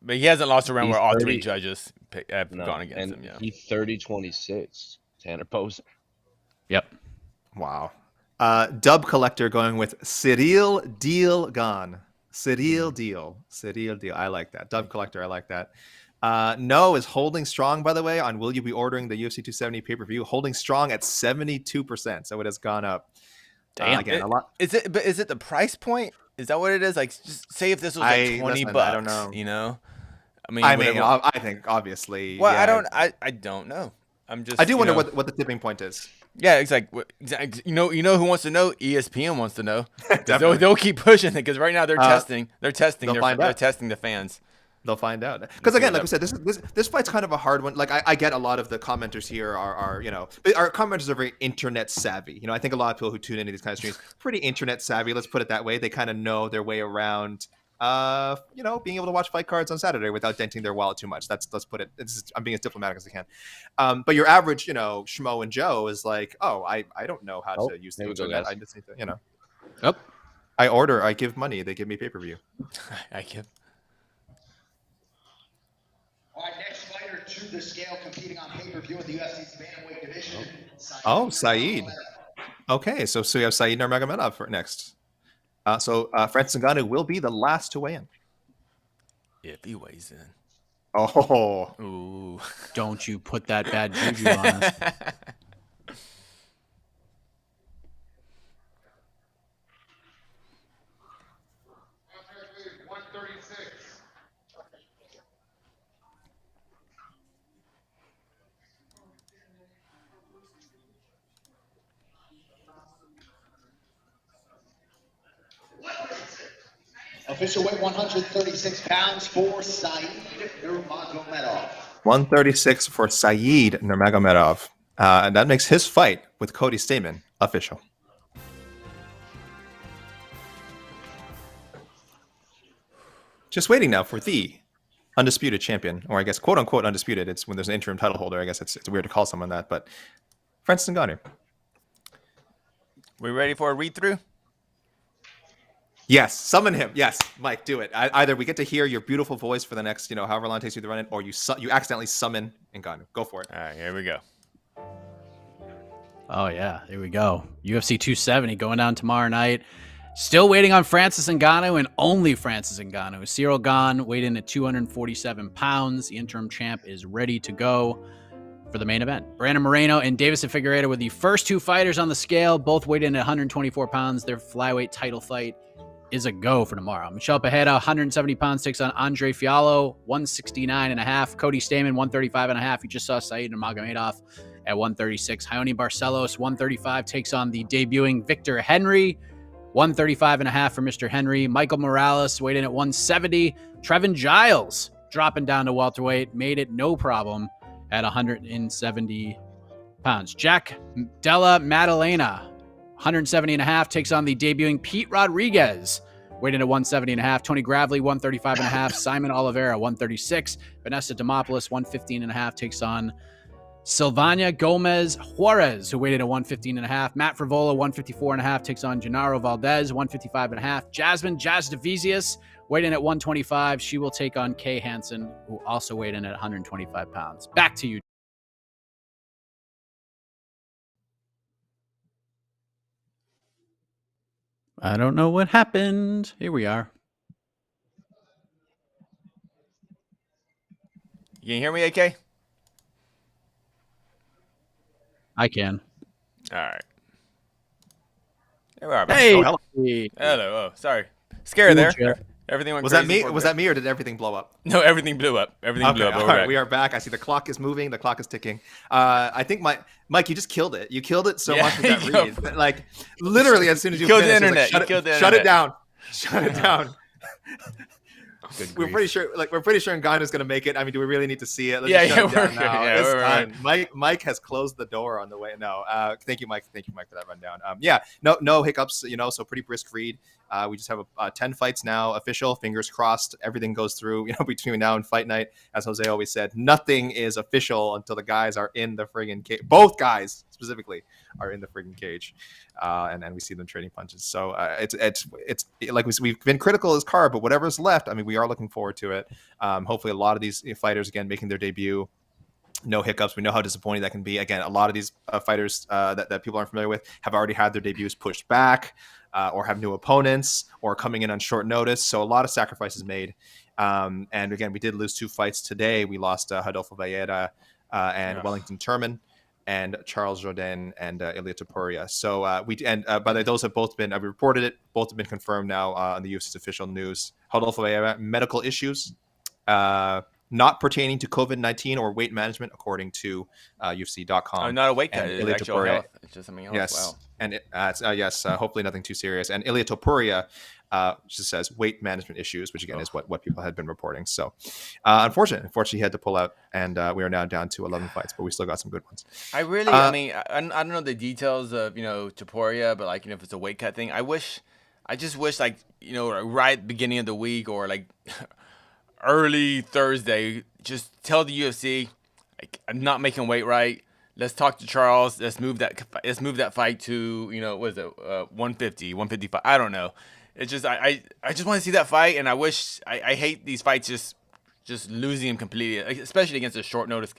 But he hasn't lost a round He's where all 30 three judges have No, gone against and him. Yeah. he 30-26. Tanner Poser. yep. Wow. Dub collector going with Cyril Deal Gone. Cyril Deal. I like that. Dub collector. I like that. No is holding strong, by the way, on will you be ordering the UFC 270 pay-per-view? Holding strong at 72%. So it has gone up. Damn. Again, a lot. Is it? But is it the price point? Is that what it is? Like, just say if this was like $20, I don't know. You know, I mean, I think obviously. Well, yeah, I don't know. I'm just. I do wonder know, what the tipping point is. Yeah, it's like you know who wants to know? ESPN wants to know. 'Cause Definitely. they'll keep pushing it because right now they're testing. They're testing. they'll find They're out. testing the fans. They'll find out. Because again, like we said, this fight's kind of a hard one. Like I get a lot of the commenters here are our commenters are very internet savvy. I think a lot of people who tune into these kind of streams pretty internet savvy. Let's put it that way. They kind of know their way around. Being able to watch fight cards on Saturday without denting their wallet too much. Let's put it. I'm being as diplomatic as I can. But your average, Schmo and Joe is like, oh, I don't know how to use the here we go, internet. guys. I just need to, Yep. I give money, they give me pay-per-view. I can. All right, next fighter to the scale competing on pay-per-view in the UFC's Bantamweight division. Oh, Saeed. Okay, so we have Saeed Nurmagomedov for next. So Francis Ngannou will be the last to weigh in. If he weighs in. Oh, Ooh. Don't you put that bad juju on us. Official weight 136 pounds for Saeed Nurmagomedov. 136 for Saeed Nurmagomedov. And that makes his fight with Cody Stamann official. Just waiting now for the undisputed champion, or I guess quote unquote undisputed. It's when there's an interim title holder. I guess it's weird to call someone that, but Francis Ngannou. We ready for a read through? Yes, summon him. Yes, Mike, do it. Either we get to hear your beautiful voice for the next, however long it takes you to run it, or you accidentally summon Ngannou. Go for it. All right, here we go. Oh yeah, here we go. UFC 270 going down tomorrow night. Still waiting on Francis Ngannou and only Francis Ngannou. Cyril Gane weighed in at 247 pounds. The interim champ is ready to go for the main event. Brandon Moreno and Davison Figueiredo were the first two fighters on the scale. Both weighed in at 124 pounds. Their flyweight title fight is a go for tomorrow. Michelle Pajeda, 170 pounds, takes on Andre Fiallo, 169.5. Cody Stamann, 135.5. You just saw Saeed Nurmagomedov at 136. Raoni Barcelos, 135, takes on the debuting Victor Henry, 135.5 for Mr. Henry. Michael Morales weighed in at 170. Trevin Giles dropping down to welterweight, made it no problem at 170 pounds. Jack Della Maddalena, 170.5, takes on the debuting Pete Rodriguez, weighed in at 170.5. Tony Gravely, 135.5. Simon Oliveira, 136. Vanessa Demopoulos, 115.5, takes on Silvana Gomez Juarez, who weighed in at 115.5. Matt Frivola, 154.5, takes on Gennaro Valdez, 155.5. Jasmine Jasdavizius, weighed in at 125. She will take on Kay Hansen, who also weighed in at 125 pounds. Back to you. I don't know what happened. Here we are. You can hear me, AK? I can. All right. There we are. back. Hey. Oh, hello. Hello. Oh, sorry. Scare there. Cool, Jeff. Everything went Was that crazy me? for Was me. that me, or did everything blow up? No, everything blew up. Everything blew up. all We're right, back. we are back. I see the clock is moving. The clock is ticking. I think Mike, you just killed it. You killed it so Yeah, much with that yo. read. Like literally, as soon as you killed the finished, it was internet. like, You killed the shut it internet. down. Shut it down. Good We're grief. pretty sure, we're pretty sure Gane is going to make it. I mean, do we really need to see it? Let's Yeah, just shut yeah, it down now. yeah, It's we're done. Mike has closed the door on the way. No, thank you, Mike. Thank you, Mike, for that rundown. Yeah, no hiccups. So pretty brisk read. We just have 10 fights now official. Fingers crossed, everything goes through. Between now and fight night, as Jose always said, nothing is official until the guys are in the friggin' cage. Both guys specifically are in the friggin' cage, and we see them trading punches. So it's like we've been critical of this card, but whatever's left, I mean, we are looking forward to it. Hopefully, a lot of these fighters again making their debut. No hiccups. We know how disappointing that can be. Again, a lot of these fighters that people aren't familiar with have already had their debuts pushed back, or have new opponents, or coming in on short notice. So a lot of sacrifices made. And again, we did lose 2 fights today. We lost Rodolfo Vieira and Wellington Turman, and Charles Jourdain and Ilia Topuria. So by the way, those have both been, we reported it, both have been confirmed now on the UFC's official news. Rodolfo Vieira, medical issues, not pertaining to COVID-19 or weight management, according to UFC.com. Oh, not a weight cut. And It's Ilia actual Topuria, health. It's just something else. yes, Wow. and yes, hopefully nothing too serious. And Ilia Topuria just says weight management issues, which again is what people had been reporting. So unfortunately, he had to pull out, and we are now down to 11 fights, but we still got some good ones. I really, I mean, I don't know the details of Topuria, but like if it's a weight cut thing, I just wish like right at the beginning of the week or like early Thursday, just tell the UFC like I'm not making weight right. Let's talk to Charles. Let's move that fight to what is it 150, 155. I don't know. It's just I just want to see that fight, and I wish I hate these fights just losing him completely, especially against a short notice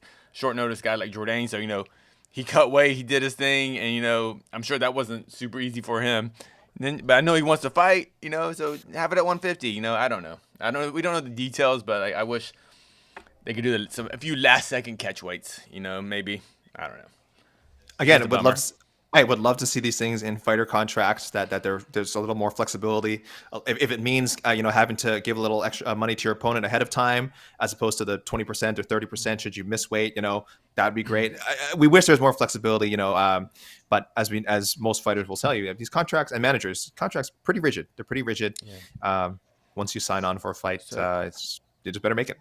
guy like Jourdain. So he cut weight, he did his thing, and I'm sure that wasn't super easy for him. But I know he wants to fight, so have it at 150. I don't know. We don't know the details, but I wish they could do a few last second catch weights. Maybe. I don't know. Again, I would love to see these things in fighter contracts that there's a little more flexibility. If it means having to give a little extra money to your opponent ahead of time, as opposed to the 20% or 30% should you miss weight, that'd be great. We wish there's more flexibility, but as most fighters will tell you, these contracts and managers contracts pretty rigid. They're pretty rigid. Yeah. Once you sign on for a fight, you just better make it.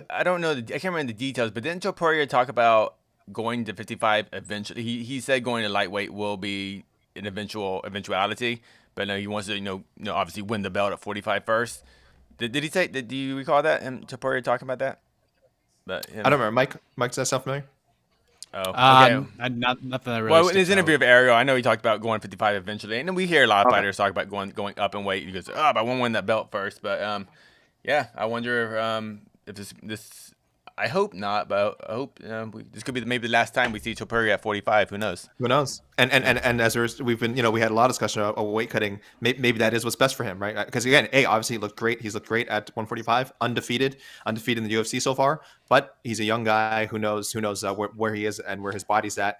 I don't know. I can't remember the details, but didn't Topuria talk about going to 55 eventually? He said going to lightweight will be an eventuality, but no, he wants to obviously win the belt at 45 first. Did he say? Do you recall that him Topuria talking about that? But I don't remember. Mike, does that sound familiar? Oh, okay. Nothing that really. Well, in his interview with Ariel, I know he talked about going 55 eventually, and then we hear a lot of fighters talk about going up in weight. He goes, but I want to win that belt first. But yeah, I wonder if this. I hope not, but I hope this could be maybe the last time we see Topuria at 45. Who knows? Who knows? And as we've been, we had a lot of discussion about weight cutting. Maybe that is what's best for him, right? Because again, obviously he looked great. He's looked great at 145, undefeated in the UFC so far. But he's a young guy who knows where he is and where his body's at.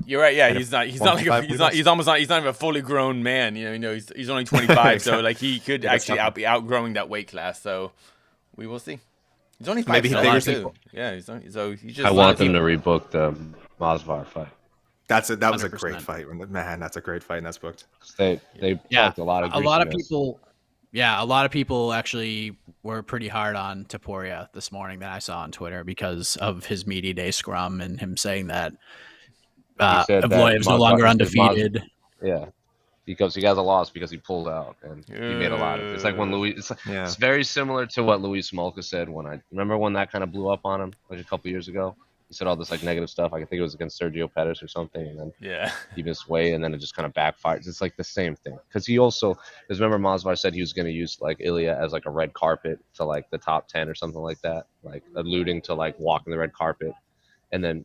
You're right. Yeah, he's not even a fully grown man. He's only 25, so like he could actually be outgrowing that weight class. So we will see. He's only 5 maybe he figures it. Yeah, he just. I want them to rebook the Masvidal fight. That was a 100%. great fight. Man, that's a great fight, and that's booked. They talked a lot of people. Yeah, a lot of people actually were pretty hard on Topuria this morning that I saw on Twitter because of his media day scrum and him saying that Evloev's no longer undefeated. Yeah, because he has a loss because he pulled out and he made a lot of it. It's like when it's very similar to what Luis Smolka said when that kind of blew up on him like a couple years ago. He said all this like negative stuff. I think it was against Sergio Pettis or something, and then he missed weight, and then it just kind of backfired. It's like the because remember Masvidal said he was going to use like Ilia as like a red carpet to like the top 10 or something like that, like alluding to like walking the red carpet, and then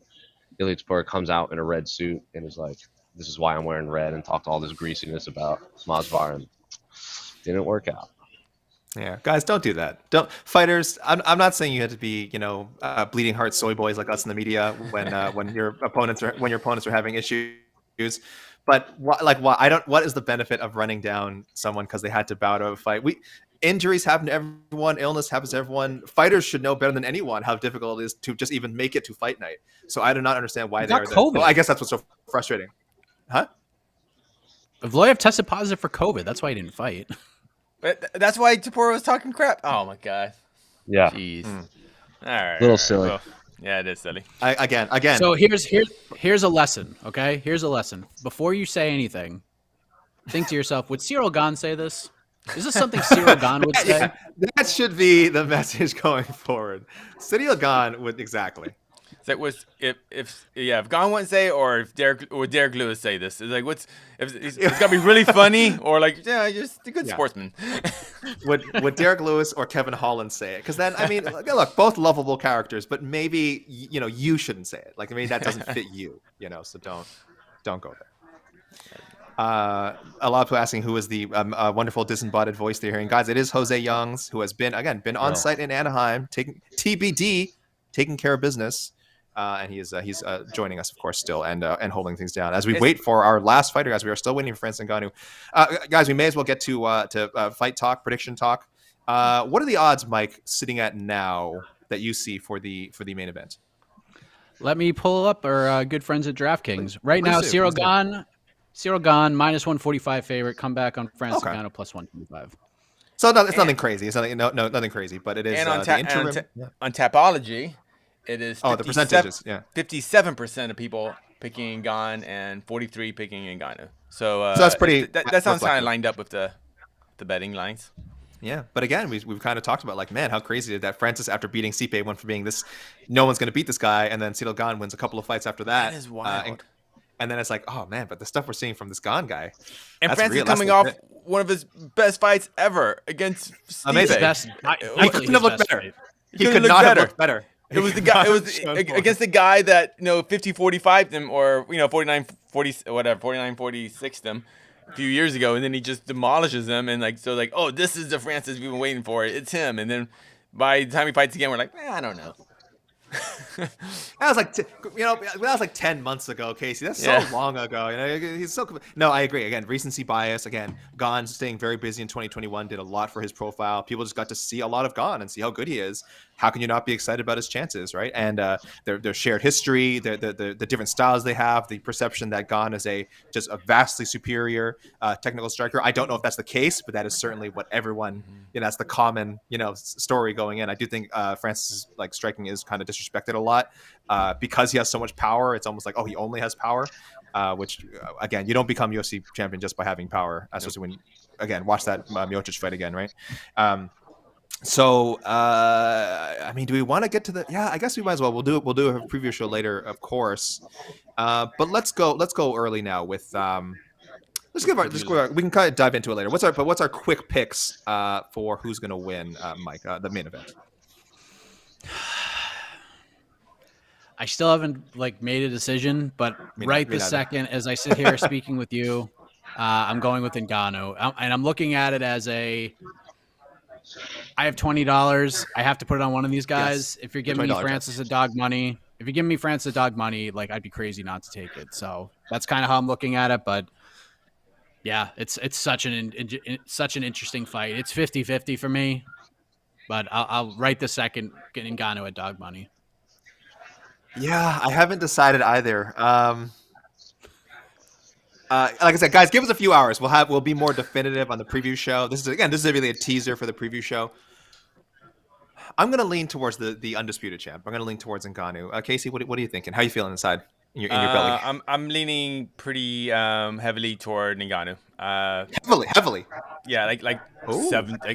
Ilia Topuria comes out in a red suit and is like, "This is why I'm wearing red," and talked all this greasiness about Masvidal, and didn't work out. Yeah, guys, don't do that. Don't fighters. I'm not saying you have to be, bleeding heart soy boys like us in the media when your opponents are having issues. But what is the benefit of running down someone because they had to bow to a fight? Injuries happen to everyone. Illness happens to everyone. Fighters should know better than anyone how difficult it is to just even make it to fight night. So I do not understand why they're there. Well, I guess that's what's so frustrating. Huh? Evloev tested positive for COVID. That's why he didn't fight. But that's why Tapora was talking crap. Oh my god. Yeah. Jeez. All right. Little silly. Well, yeah, it is silly. Again. So here's a lesson. Okay, here's a lesson. Before you say anything, think to yourself: would Cyril Gane say this? Is this something Cyril Gane would say? Yeah, that should be the message going forward. Cyril Gane would exactly. It's like, if Gane wouldn't say, or if Derek Lewis say this, it's like, it's gotta be really funny, or like, yeah, just a good sportsman. Would Derek Lewis or Kevin Holland say it? Because then, I mean, look, both lovable characters, but maybe you shouldn't say it. Like, maybe that doesn't fit you. So don't go there. A lot of people asking who is the wonderful disembodied voice they're hearing. Guys, it is Jose Youngs, who has been on site in Anaheim, taking care of business. And he's joining us, of course, still, and holding things down as we wait for our last fighter. Guys, we are still waiting for Francis Ngannou. Guys, we may as well get to fight talk, prediction talk. What are the odds, Mike, sitting at now that you see for the main event? Let me pull up our good friends at DraftKings right now. Cyril Gane, minus 145 favorite. Come back on Francis Ngannou plus 125. So it's nothing crazy. It's nothing crazy, but it is and on the interim. On Tapology. It is the percentages. 57% of people picking Gane and 43 picking Ngannou. So that's pretty. That sounds kind of lined up with the betting lines. Yeah, but again, we've kind of talked about, like, man, how crazy is that Francis, after beating Stipe, went from being this, no one's going to beat this guy, and then Cyril Gane wins a couple of fights after that. That is wild. And then it's like, oh man, but the stuff we're seeing from this Gane guy, and Francis coming off one of his best fights ever against Stipe. Amazing. He couldn't have looked better. He could not have looked better. It was the guy. It was against the guy that 50-45 them, or 49-40 whatever, 49-46 them a few years ago, and then he just demolishes them, and oh, this is the Francis we've been waiting for. It's him, and then by the time he fights again, we're like, I don't know. That was like 10 months ago, Casey. That's so long ago. He's so. No, I agree. Again, recency bias. Again, Gane staying very busy in 2021 did a lot for his profile. People just got to see a lot of Gane and see how good he is. How can you not be excited about his chances, right? And their shared history, the different styles they have, the perception that Gane is just a vastly superior technical striker. I don't know if that's the case, but that is certainly what everyone, that's the common, story going in. I do think Francis' striking is kind of disrespected a lot because he has so much power. It's almost like, oh, he only has power, which again, you don't become UFC champion just by having power. Especially when, again, watch that Miocic fight again, right? So, I mean, do we want to get to the? Yeah, I guess we might as well. We'll do a preview show later, of course. But let's go early now with. We can kind of dive into it later. What's our quick picks for who's going to win, Mike? The main event. I still haven't made a decision, but second, as I sit here speaking with you, I'm going with Ngannou, and I'm looking at it as I have $20. I have to put it on one of these guys. Yes. If you're giving me Francis a dog money, I'd be crazy not to take it. So that's kind of how I'm looking at it. But yeah, it's such an interesting fight. It's 50-50 for me, but I'll right the second get Ngannou at dog money. Yeah, I haven't decided either. Like I said, guys, give us a few hours. We'll be more definitive on the preview show. This is really a teaser for the preview show. I'm going to lean towards the undisputed champ. I'm going to lean towards Ngannou. Casey, what are you thinking? How are you feeling inside in your belly? I'm leaning pretty heavily toward Ngannou. Heavily. Yeah, like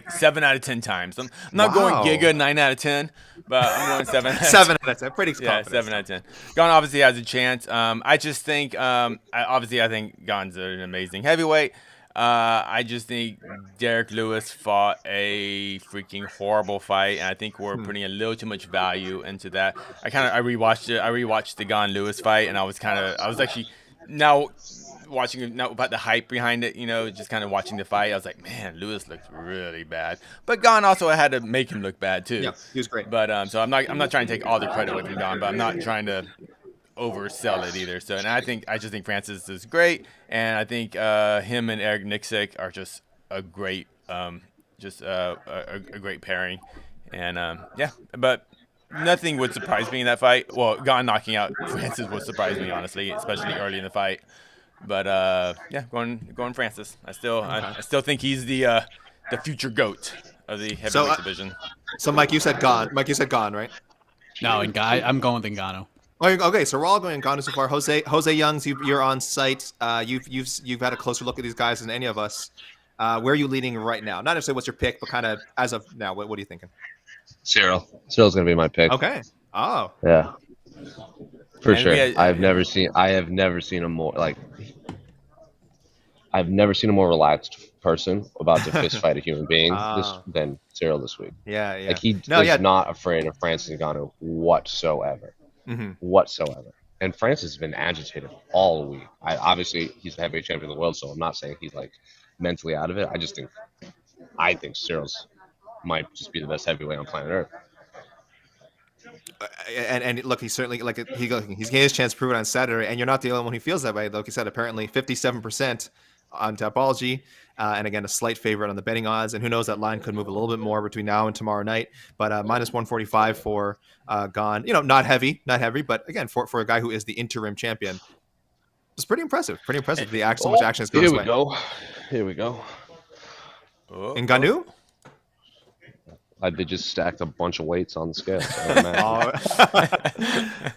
7 out of 10 times. I'm not going Giga 9 out of 10, but I'm going 7. 7 out of 10. Pretty confident. Yeah, 7 out of 10. Gane obviously has a chance. I just think I think Gane's an amazing heavyweight. I just think Derek Lewis fought a freaking horrible fight, and I think we're putting a little too much value into that. I rewatched it. I rewatched the Gane Lewis fight, and I was actually now watching about the hype behind it, just kind of watching the fight. I was like, man, Lewis looked really bad, but Gane also had to make him look bad too. Yeah, he was great. But so I'm not trying to take all the credit away from Gane, but I'm not trying to oversell it either. So, and I just think Francis is great, and I think him and Eric Nixick are just a great, a great pairing, and but nothing would surprise me in that fight. Well, Gane knocking out Francis would surprise me, honestly, especially early in the fight. But going Francis. I still think he's the the future GOAT of the heavyweight division. So Mike, you said Gane. Mike, you said Gane, right? No, and I'm going with Ngannou. Okay, so we're all going Gane so far. Jose Youngs, you're on site. You've had a closer look at these guys than any of us. Where are you leading right now? Not necessarily what's your pick, but kind of as of now, what are you thinking? Cyril. Cyril's gonna be my pick. Okay. Oh. Yeah. For And sure. we had- I have never seen a more I've never seen a more relaxed person about to fist fight a human being than Cyril this week. Yeah, yeah. Like he is not afraid of Francis Ngannou whatsoever. Whatsoever. And Francis has been agitated all week. Obviously he's the heavyweight champion of the world, so I'm not saying he's like mentally out of it. I think Cyril's might just be the best heavyweight on planet Earth. And look, he's certainly he's getting his chance to prove it on Saturday, and you're not the only one who feels that way. Like you said, apparently 57% on Tapology, and again a slight favorite on the betting odds. And who knows, that line could move a little bit more between now and tomorrow night. But minus 145 for Gane. Not heavy, but again for a guy who is the interim champion, it's pretty impressive. Pretty impressive. So much action is going this way. Here we go. Ngannou? They just stacked a bunch of weights on the scale. So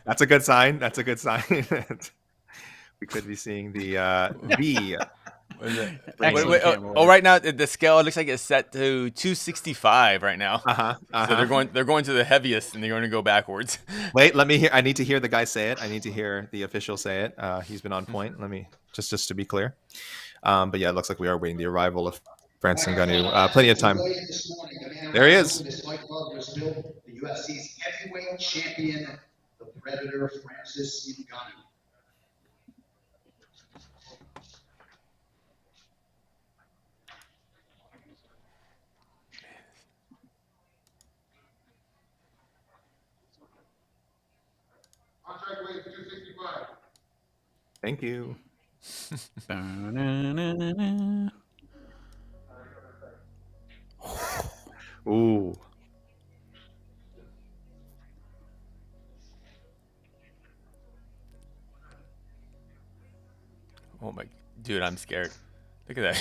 That's a good sign. That's a good sign. We could be seeing the right now the scale looks like it's set to 265 right now. So they're going to the heaviest, and they're going to go backwards. Wait, let me hear. I need to hear the guy say it. I need to hear the official say it. He's been on point. Let me just to be clear. But yeah, it looks like we are waiting the arrival of Francis Ngannou. Plenty of time. There he is. The UFC's heavyweight champion, the Predator, Francis Ngannou. Contract weight 265. Thank you. Ooh. Oh my, dude, I'm scared. Look at that.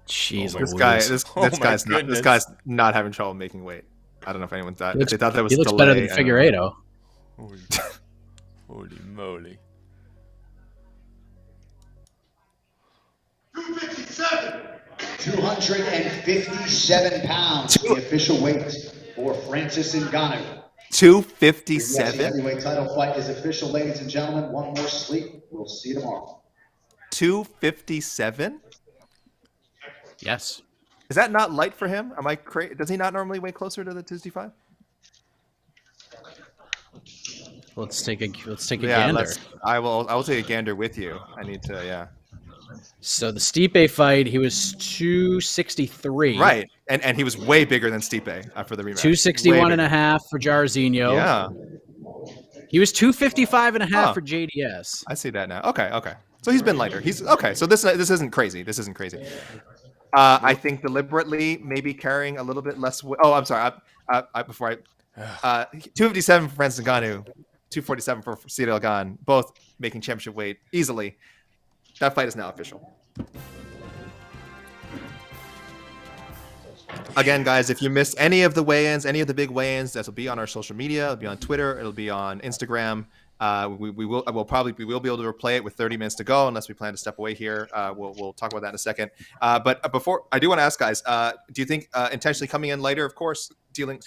Jeez, This guy's not having trouble making weight. I don't know if anyone thought. They thought that was he looks delay. better than Figueiredo. Holy moly. 257. 257 pounds, the official weight for Francis Ngannou. 257. The heavyweight title fight is official, ladies and gentlemen. One more sleep. We'll see you tomorrow. 257. Yes. Is that not light for him? Am I crazy? Does he not normally weigh closer to the 265? Let's take a gander. I will take a gander with you. I need to, yeah. So the Stipe fight, he was 263. Right, and he was way bigger than Stipe for the rematch. 261 and a half for Jairzinho. Yeah. He was 255 and a half for JDS. I see that now. Okay. So he's been lighter. He's okay. So this isn't crazy. I think deliberately maybe carrying a little bit less. Oh, I'm sorry. 257 for Francis Ngannou, 247 for Cyril Gane, both making championship weight easily. That fight is now official. Again, guys, if you missed any of the weigh-ins, any of the big weigh-ins, this will be on our social media. It'll be on Twitter. It'll be on Instagram. We will be able to replay it with 30 minutes to go, unless we plan to step away here. We'll talk about that in a second. But before, I do want to ask, guys, do you think intentionally coming in lighter, of course, dealing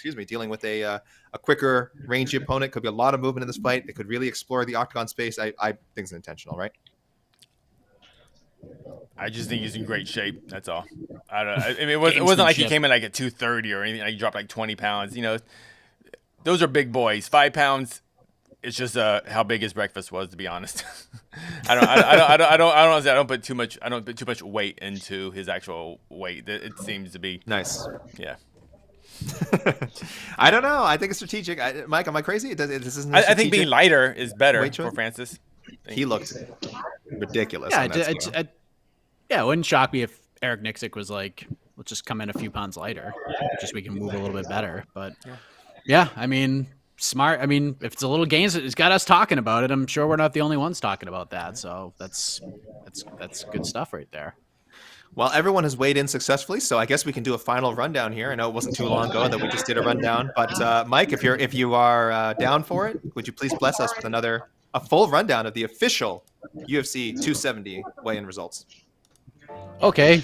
with a quicker, rangy opponent, could be a lot of movement in this fight. It could really explore the octagon space. I think it's intentional, right? I just think he's in great shape. That's all. I don't know. I mean, it wasn't like he came in like at 230 or anything. Like he dropped like 20 pounds. You know, those are big boys. 5 pounds. It's just how big his breakfast was, to be honest. I don't put too much weight into his actual weight. It seems to be nice. Yeah. I don't know. I think it's strategic. Mike, am I crazy? I think being lighter is better for Francis. He looked ridiculous. Yeah, it wouldn't shock me if Eric Nixick was like, let's just come in a few pounds lighter, just we can move a little bit better. But yeah, I mean, smart. I mean, if it's a little gains, it's got us talking about it. I'm sure we're not the only ones talking about that. So that's good stuff right there. Well, everyone has weighed in successfully, so I guess we can do a final rundown here. I know it wasn't too long ago that we just did a rundown, but Mike, if you are down for it, would you please bless us with a full rundown of the official UFC 270 weigh-in results? Okay.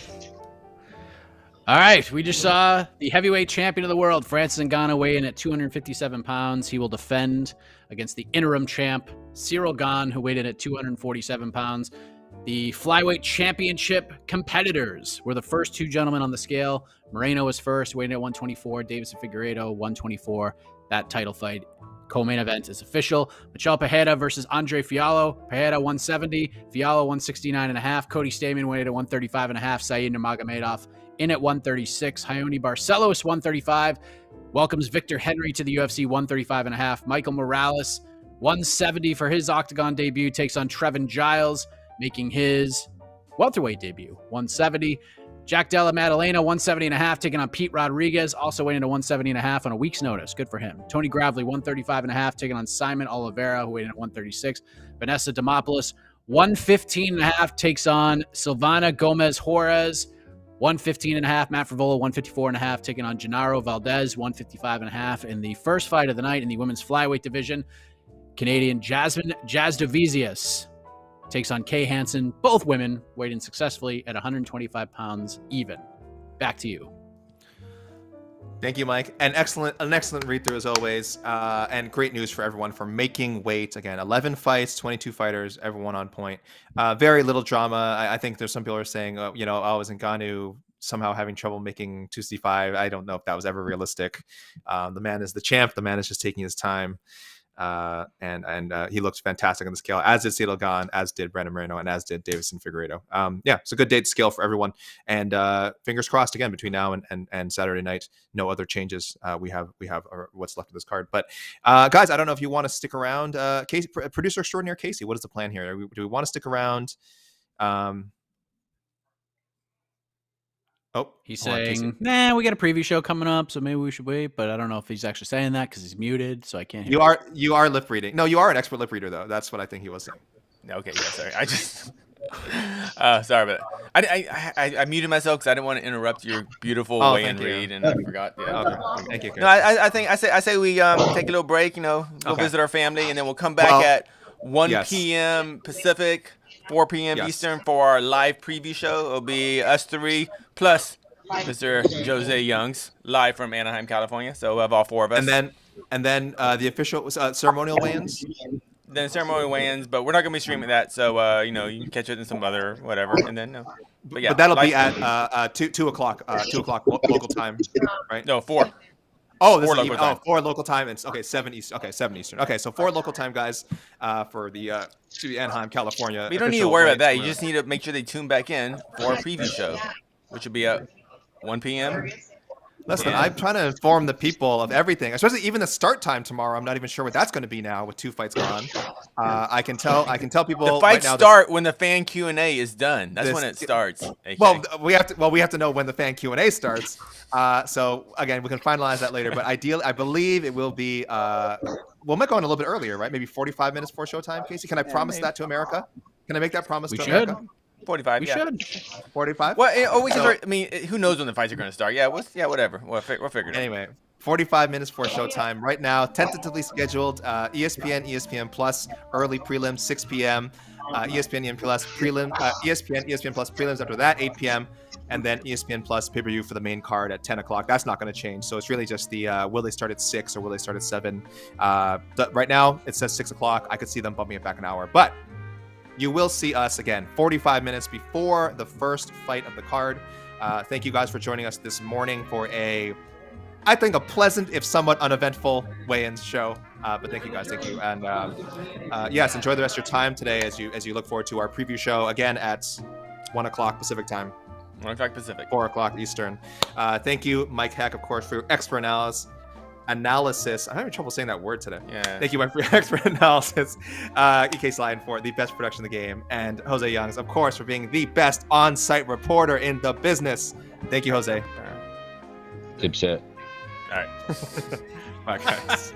All right, we just saw the heavyweight champion of the world, Francis Ngannou, weigh in at 257 pounds. He will defend against the interim champ, Cyril Gane, who weighed in at 247 pounds. The flyweight championship competitors were the first two gentlemen on the scale. Moreno was first, weighed in at 124. Davis and Figueiredo, 124. That title fight, co-main event, is official. Michel Pereira versus Andre Fialho. Pereira 170, Fialho 169.5. Cody Stamann weighed at 135.5. Saeed Nurmagomedov in at 136. Raoni Barcelos 135. Welcomes Victor Henry to the UFC 135.5. Michael Morales 170 for his octagon debut. Takes on Trevin Giles, making his welterweight debut, 170. Jack Della Maddalena, 170.5, taking on Pete Rodriguez, also weighing in at 170.5 on a week's notice. Good for him. Tony Gravely, 135.5, taking on Simon Oliveira, who weighed in at 136. Vanessa Demopoulos, 115.5, takes on Silvana Gomez Juarez. 115.5, Matt Frivola, 154.5, taking on Gennaro Valdez, 155.5. In the first fight of the night in the women's flyweight division, Canadian Jasmine Jasdovizius takes on Kay Hansen. Both women weighed in successfully at 125 pounds even. Back to you. Thank you, Mike. An excellent read-through as always, and great news for everyone for making weight. Again, 11 fights, 22 fighters, everyone on point. Very little drama. I think there's some people who are saying, I was in Ngannou somehow having trouble making 265. I don't know if that was ever realistic. The man is the champ. The man is just taking his time. And he looked fantastic on the scale, as did Cyril Gane, as did Brandon Moreno, and as did Davis and Figueiredo. It's a good day to scale for everyone. And fingers crossed again between now and Saturday night. No other changes. We have what's left of this card. But guys, I don't know if you want to stick around. Casey, producer extraordinaire Casey, what is the plan here? Do we want to stick around? He's saying, we got a preview show coming up, so maybe we should wait. But I don't know if he's actually saying that because he's muted, so I can't hear him. You are lip reading. No, you are an expert lip reader, though. That's what I think he was saying. Okay, yeah, sorry. I just sorry about that. I muted myself because I didn't want to interrupt your beautiful weigh-in read, and I forgot. Yeah. Okay. Thank you. No, I say we take a little break. Go visit our family, and then we'll come back at 1 p.m. Pacific, 4 p.m. Eastern for our live preview show. It'll be us three plus Mr. Jose Youngs, live from Anaheim, California. So we'll have all four of us. And then the official ceremonial weigh-ins. Then ceremonial weigh-ins, but we're not gonna be streaming that. So you can catch it in some other whatever. And then but that'll be at 2 o'clock local time, right? No, 4. Oh, this 4 local time. 4 local time. It's 7 Eastern. Okay, 7 Eastern. Okay, so 4 local time, guys, for the Anaheim, California. You don't need to worry about that. You just need to make sure they tune back in for our preview show, which will be at 1 p.m. Listen, I'm trying to inform the people of everything, especially even the start time tomorrow. I'm not even sure what that's going to be now with 2 fights going on. I can tell people. The fights start when the fan Q&A is done. That's when it starts. AK. Well, we have to know when the fan Q&A starts. So again, we can finalize that later. But ideally, I believe it will be. We might go on a little bit earlier, right? Maybe 45 minutes before showtime. Casey, can I promise that to America? Can I make that promise to America? 45. We should. 45. Well, we can start. I mean, who knows when the fights are going to start? Yeah, whatever. We'll figure it out. Anyway, 45 minutes for showtime right now. Tentatively scheduled. ESPN Plus early prelim 6 p.m. ESPN Plus prelim. ESPN Plus prelims after that 8 p.m. And then ESPN Plus pay-per-view for the main card at 10 o'clock. That's not going to change. So it's really just the will they start at 6 or will they start at 7? Right now it says 6 o'clock. I could see them bumping it back an hour, but you will see us again 45 minutes before the first fight of the card. Thank you guys for joining us this morning for I think a pleasant, if somewhat uneventful, weigh-ins show. But thank you guys, thank you, and yes, enjoy the rest of your time today as you look forward to our preview show again at 1 o'clock Pacific time. 1 o'clock Pacific. 4 o'clock Eastern. Thank you, Mike Heck, of course, for your expert analysis. I'm having trouble saying that word today. Yeah. Thank you, Mike, for your expert analysis. EK Slide for the best production in the game, and Jose Youngs, of course, for being the best on-site reporter in the business. Thank you, Jose. Good shit. All right. Bye, guys.